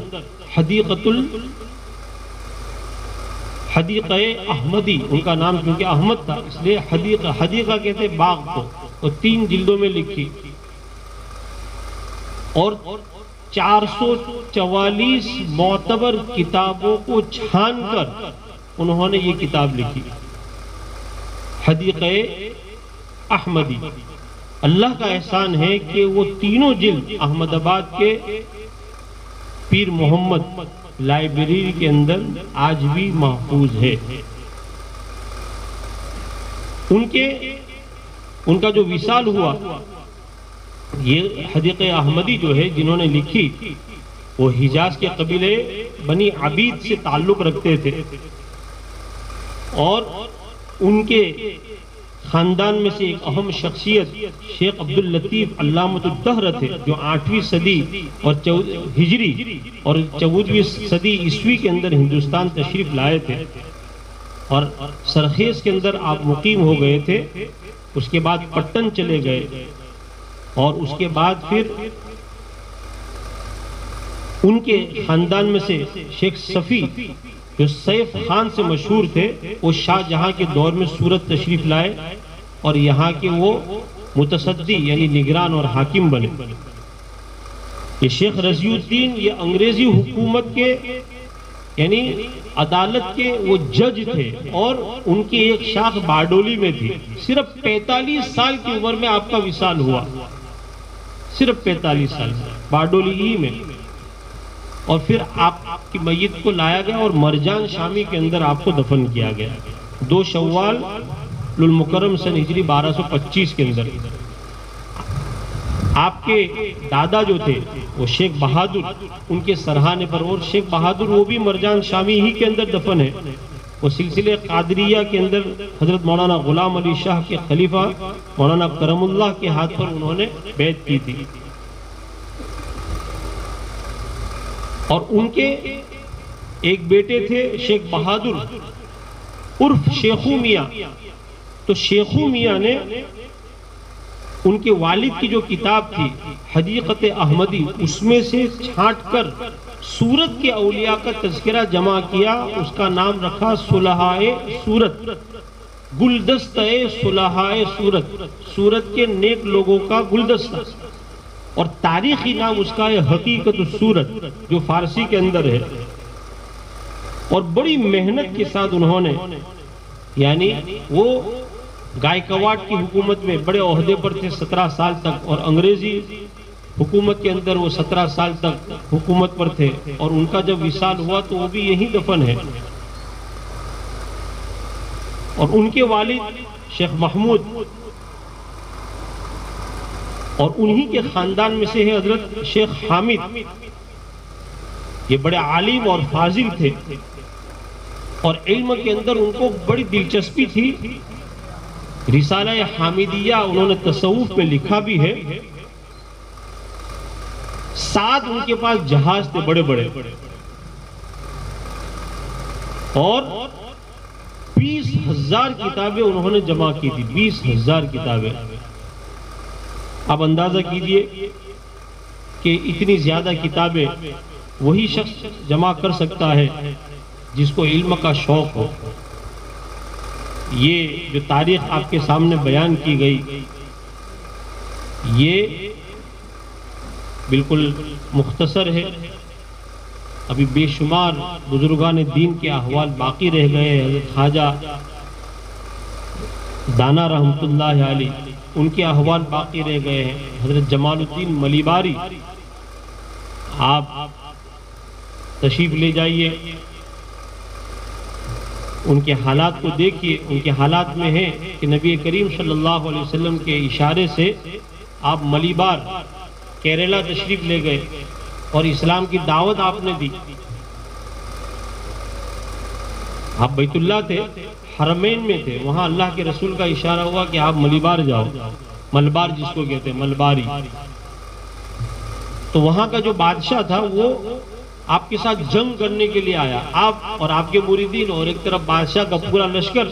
S1: حدیقہ احمدی، ان کا نام کیونکہ احمد تھا اس لیے حدیقہ کہتے باغ کو، وہ 3 جلدوں میں لکھی. اور 444 معتبر کتابوں کو چھان کر انہوں نے یہ کتاب لکھی حدیقہ احمدی. اللہ کا احسان ہے کہ وہ تینوں جلد احمد آباد کے پیر محمد لائبریری کے اندر آج بھی محفوظ ہے. ان کا جو وصال ہوا، یہ حدیقہ احمدی جو ہے جنہوں نے لکھی وہ حجاز کے قبیلے بنی عبید سے تعلق رکھتے تھے، اور ان کے خاندان میں سے ایک اہم شخصیت شیخ عبداللطیف علامۃ الدہر تھے، جو 8ویں صدی اور ہجری اور 14ویں صدی عیسوی کے اندر ہندوستان تشریف لائے تھے، اور سرخیز کے اندر آپ مقیم ہو گئے تھے. اس کے بعد پٹن چلے گئے. اور اس کے بعد پھر ان کے خاندان میں سے شیخ صفی جو سیف خان سے مشہور تھے، وہ شاہ جہاں کے دور میں سورت تشریف لائے اور یہاں کے وہ متصدی یعنی نگران اور حاکم بنے۔ یہ شیخ رضی الدین یہ انگریزی حکومت کے یعنی عدالت کے وہ جج تھے، اور ان کی ایک شاخ باڈولی میں تھی۔ صرف 45 سال کی عمر میں آپ کا وصال ہوا، صرف 45 سال باڈولی ہی میں، اور پھر آپ کی میت کو لایا گیا اور مرجان شامی کے اندر آپ کو دفن کیا گیا 2 شوال المکرم سن ہجری 1225 کے اندر۔ آپ کے دادا جو تھے وہ شیخ بہادر، ان کے سرہانے پر، اور شیخ بہادر وہ بھی مرجان شامی ہی کے اندر دفن ہے۔ وہ سلسلے قادریہ کے اندر حضرت مولانا غلام علی شاہ کے خلیفہ مولانا کرم اللہ کے ہاتھ پر انہوں نے بیعت کی تھی۔ اور ان کے ایک بیٹے تھے شیخ بہادر عرف شیخو میاں، تو شیخو میاں نے ان کے والد کی جو کتاب تھی حدیقت احمدی، اس میں سے چھانٹ کر سورت کے اولیاء کا تذکرہ جمع کیا، اس کا نام رکھا صلحائے سورت، گلدستہ صلحائے سورت، سورت کے نیک لوگوں کا گلدستہ، اور تاریخی نام اس کا ہے حقیقت السورت جو فارسی کے اندر ہے۔ اور بڑی محنت کے ساتھ انہوں نے، یعنی وہ گائیکواڑ کی حکومت میں بڑے عہدے پر تھے 17 سال تک، اور انگریزی حکومت کے اندر وہ 17 سال تک حکومت پر تھے، اور ان کا جب وصال ہوا تو وہ بھی یہی دفن ہے۔ اور ان کے والد شیخ محمود، اور انہی کے خاندان میں سے ہے حضرت شیخ حامد، یہ بڑے عالم اور فاضل تھے، اور علم کے اندر ان کو بڑی دلچسپی تھی۔ رسالہ حامدیہ انہوں نے تصوف میں لکھا بھی ہے۔ 7 ان کے پاس جہاز تھے بڑے بڑے، اور 20,000 کتابیں انہوں نے جمع کی تھی، 20,000 کتابیں۔ اب اندازہ کیجئے کہ اتنی زیادہ کتابیں وہی شخص جمع کر سکتا ہے جس کو علم کا شوق ہو۔ یہ جو تاریخ آپ کے سامنے بیان کی گئی، یہ بالکل مختصر ہے۔ ابھی بے شمار بزرگان دین کے احوال باقی رہ گئے۔ حضرت خواجہ دانا رحمت اللہ علیہ، ان کے احوال باقی رہ گئے ہیں۔ حضرت جمال الدین ملیباری، آپ تشریف لے جائیے، ان کے حالات کو دیکھیے۔ ان کے حالات میں ہے کہ نبی کریم صلی اللہ علیہ وسلم کے اشارے سے آپ ملیبار کیرلا تشریف لے گئے اور اسلام کی دعوت آپ نے دی۔ آپ بیت اللہ تھے، حرمین میں تھے، وہاں اللہ کے رسول کا اشارہ ہوا کہ آپ ملیبار جاؤ، ملبار جس کو کہتے ہیں، ملباری۔ تو وہاں کا جو بادشاہ تھا وہ آپ کے ساتھ جنگ کرنے کے لیے آیا، آپ اور آپ کے مریدین، اور ایک طرف بادشاہ کا پورا لشکر۔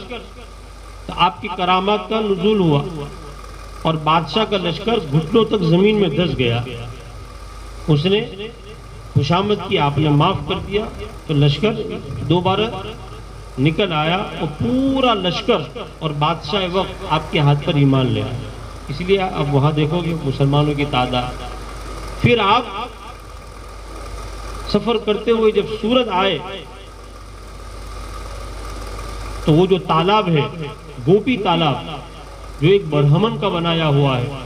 S1: تو آپ کی کرامات کا نزول ہوا اور بادشاہ کا لشکر گھٹنوں تک زمین میں دھس گیا۔ اس نے خوشامد کی، آپ نے معاف کر دیا، تو لشکر دوبارہ نکل آیا، اور پورا لشکر اور بادشاہ وقت آپ کے ہاتھ پر ایمان لے آیا۔ اس لیے اب وہاں دیکھو گے مسلمانوں کی تعداد۔ پھر آپ سفر کرتے ہوئے جب سورت آئے تو وہ جو تالاب ہے، گوپی تالاب، جو ایک برہمن کا بنایا ہوا ہے،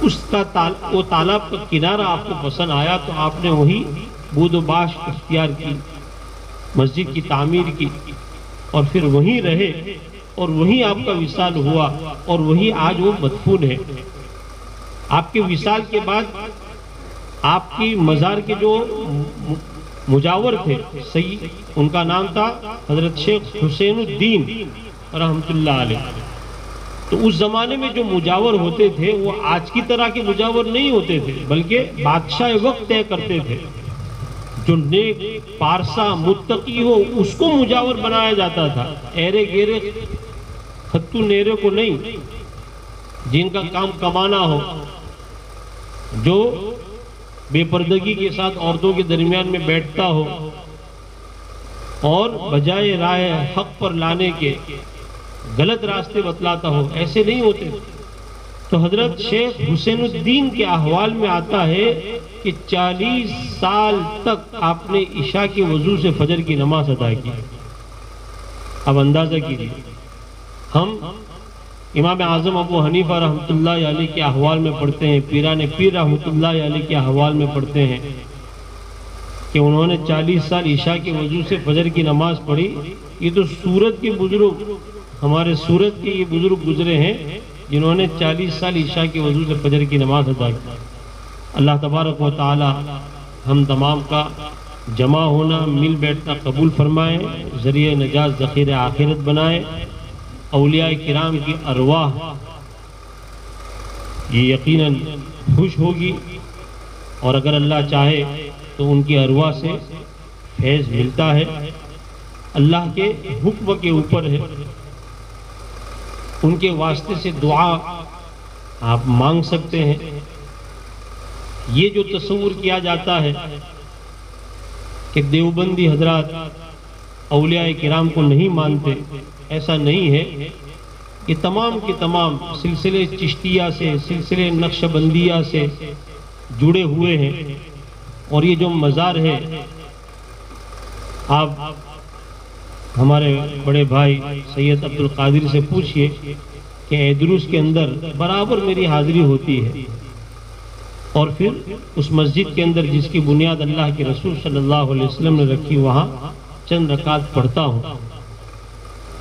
S1: اس کا وہ تالاب کا کنارہ آپ کو پسند آیا، تو آپ نے وہی بود و باش اختیار کی، مسجد کی تعمیر کی، اور پھر وہیں رہے، اور وہیں آپ کا وصال ہوا، اور وہیں آج وہ مدفون ہے۔ آپ کے وصال کے بعد آپ کی مزار کے جو مجاور تھے، سید، ان کا نام تھا حضرت شیخ حسین الدین رحمت اللہ علیہ۔ تو اس زمانے میں جو مجاور ہوتے تھے وہ آج کی طرح کے مجاور نہیں ہوتے تھے، بلکہ بادشاہ وقت طے کرتے تھے۔ جو نیک پارسا متقی ہو اس کو مجاور بنایا جاتا تھا، ایرے گیرے خطو نیرے کو نہیں۔ جن کا کام کمانا ہو، جو بے پردگی کے ساتھ عورتوں کے درمیان میں بیٹھتا ہو اور بجائے رائے حق پر لانے کے غلط راستے بتلاتا ہو، ایسے نہیں ہوتے۔ تو حضرت شیخ حسین الدین کے احوال میں آتا ہے کہ 40 سال تک آپ نے عشاء کے وضو سے فجر کی نماز ادا کی۔ اب اندازہ کیجیے، ہم امام اعظم ابو حنیفہ رحمۃ اللہ علیہ کے احوال میں پڑھتے ہیں، پیران پیر رحمۃ اللہ علیہ کے احوال میں پڑھتے ہیں کہ انہوں نے 40 سال عشاء کے وضو سے فجر کی نماز پڑھی۔ یہ تو سورت کے بزرگ، ہمارے سورت کے یہ بزرگ گزرے ہیں جنہوں نے 40 سال عشاء کے وضو سے فجر کی نماز ادا کی۔ اللہ تبارک و تعالی ہم تمام کا جمع ہونا، مل بیٹھنا قبول فرمائے، ذریعہ نجات ذخیر آخرت بنائے۔ اولیاء کرام کی ارواح یہ یقیناً خوش ہوگی، اور اگر اللہ چاہے تو ان کی ارواح سے فیض ملتا ہے، اللہ کے حکم کے اوپر ہے۔ ان کے واسطے سے دعا آپ مانگ سکتے ہیں۔ یہ جو تصور کیا جاتا ہے کہ دیوبندی حضرات اولیاء کرام کو نہیں مانتے، ایسا نہیں ہے۔ یہ تمام کے تمام سلسلے چشتیہ سے، سلسلے نقش بندیہ سے جڑے ہوئے ہیں، اور یہ جو مزار ہے، آپ ہمارے بڑے بھائی سید عبد القادر سے پوچھئے کہ ایدروس کے اندر برابر میری حاضری ہوتی ہے، اور پھر اس مسجد کے اندر جس کی بنیاد اللہ کے رسول صلی اللہ علیہ وسلم نے رکھی، وہاں چند رکعت پڑھتا ہوں۔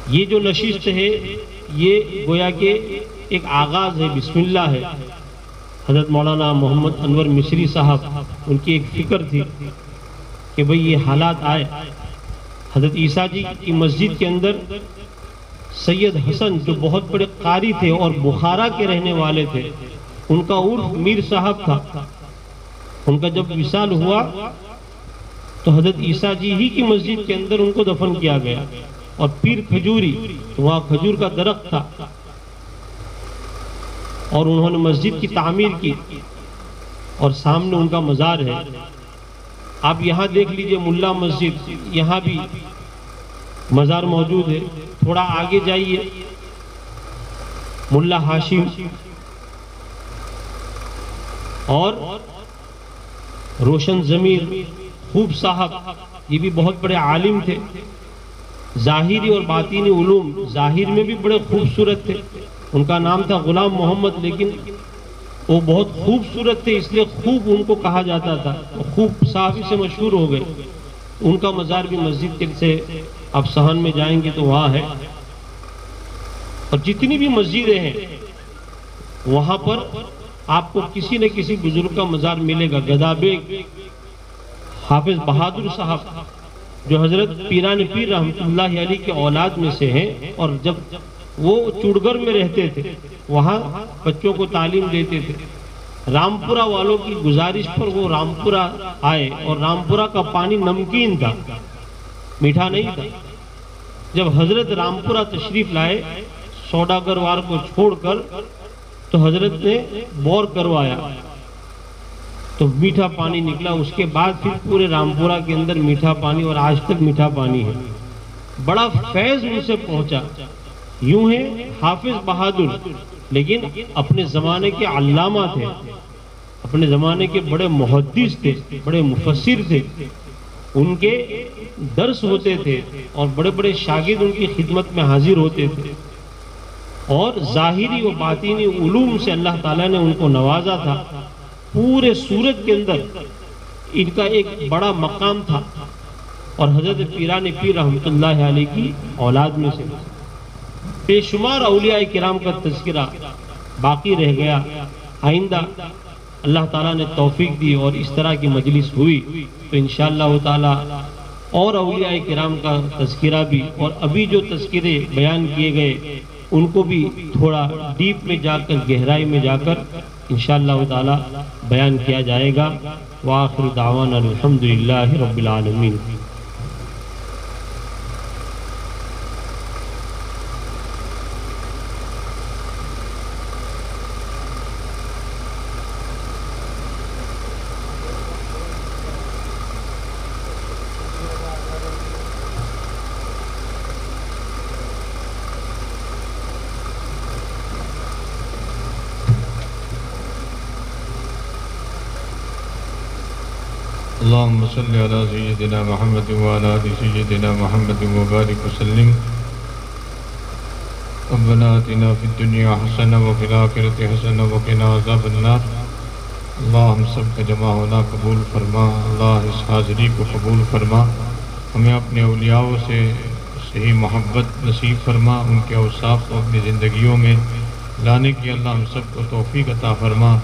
S1: یہ جو نشست ہے یہ گویا کہ ایک آغاز ہے، بسم اللہ ہے۔ حضرت مولانا محمد انور مصری صاحب، ان کی ایک فکر تھی کہ بھئی یہ حالات آئے۔ حضرت عیسیٰ جی کی مسجد کے اندر سید حسن جو بہت بڑے قاری تھے اور بخارا کے رہنے والے تھے، ان کا عرف میر صاحب تھا۔ ان کا جب وصال ہوا تو حضرت عیسیٰ جی ہی کی مسجد کے اندر ان کو دفن کیا گیا، اور پیر کھجوری، وہاں کھجور کا درخت تھا، اور انہوں نے مسجد کی تعمیر کی، اور سامنے ان کا مزار ہے۔ آپ یہاں دیکھ لیجئے ملا مسجد، یہاں بھی مزار موجود ہے۔ تھوڑا آگے جائیے، ملا ہاشم اور روشن ضمیر خوب صاحب، یہ بھی بہت بڑے عالم تھے، ظاہری اور باطینی علوم ظاہر میں بھی بڑے خوبصورت تھے۔ ان کا نام تھا غلام محمد، لیکن وہ بہت خوبصورت تھے، اس لیے خوب ان کو کہا جاتا تھا، خوب صحافی سے مشہور ہو گئے۔ ان کا مزار بھی مسجد کے سے آپ صحن میں جائیں گے تو وہاں ہے، اور جتنی بھی مسجدیں ہیں وہاں پر آپ کو کسی نہ کسی بزرگ کا مزار ملے گا۔ گدا بیگ حافظ بہادر صاحب جو حضرت پیران پیر رحمۃ اللہ علیہ کے اولاد میں سے ہیں، اور جب وہ چوڑگر میں رہتے تھے وہاں بچوں کو تعلیم دیتے تھے۔ رامپورہ والوں کی گزارش پر وہ رامپورہ آئے، اور رامپورہ کا پانی نمکین تھا، میٹھا نہیں تھا۔ جب حضرت رامپورہ تشریف لائے سوداگر وار کو چھوڑ کر، تو حضرت نے بور کروایا تو میٹھا پانی نکلا۔ اس کے بعد پھر پورے رامپورہ کے اندر میٹھا پانی، اور آج تک میٹھا پانی ہے۔ بڑا فیض ان سے پہنچا۔ یوں ہے حافظ بہادر، لیکن اپنے زمانے کے علامہ تھے، اپنے زمانے کے بڑے محدث تھے، بڑے مفسر تھے، ان کے درس ہوتے تھے، اور بڑے بڑے شاگرد ان کی خدمت میں حاضر ہوتے تھے، اور ظاہری و باطینی علوم سے اللہ تعالیٰ نے ان کو نوازا تھا۔ پورے سورت کے اندر ان کا ایک بڑا مقام تھا، اور حضرت پیران پیر رحمۃ اللہ علیہ کی اولاد میں سے بے شمار اولیاء کرام کا تذکرہ باقی رہ گیا۔ آئندہ اللہ تعالیٰ نے توفیق دی اور اس طرح کی مجلس ہوئی تو انشاءاللہ تعالیٰ اور اولیاء کرام کا تذکرہ بھی، اور ابھی جو تذکرے بیان کیے گئے ان کو بھی تھوڑا ڈیپ میں جا کر، گہرائی میں جا کر انشاءاللہ تعالیٰ بیان کیا جائے گا۔ وآخر دعوانا الحمدللہ رب العالمین۔
S2: اللهم صل على سيدنا محمد وعلى آل سيدنا محمد وبارك وسلم. ربنا آتنا في الدنيا حسنة وفي الآخرة حسنة وقنا عذاب النار. اللہ ہم سب کا جمع ہونا قبول فرما. اللہ اس حاضری کو قبول فرما. ہمیں اپنے اولیاء سے صحیح محبت نصیب فرما. ان کے اوصاف کو اپنی زندگیوں میں لانے کی اللہ ہم سب کو توفیق عطا فرما.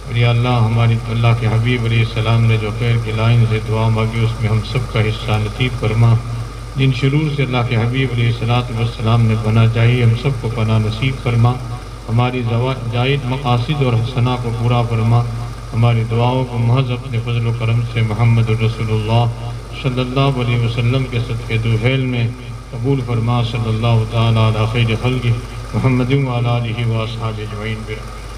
S2: اور یا اللہ ہماری اللہ کے حبیب علیہ السلام نے جو خیر کی لائن سے دعا مانگی اس میں ہم سب کا حصہ نصیب فرما. جن شرور سے اللہ کے حبیب علیہ السلام نے پناہ چاہیے ہم سب کو پناہ نصیب فرما. ہماری جائز مقاصد اور حسنہ کو پورا فرما. ہماری دعاؤں کو محض اپنے فضل و کرم سے محمد رسول اللہ صلی اللہ علیہ وسلم کے صدقے دوحیل میں قبول فرما. صلی اللہ تعالیٰ علی خیر خلق محمد و علی آلہ و اصحابہ اجمعین برحمتہ.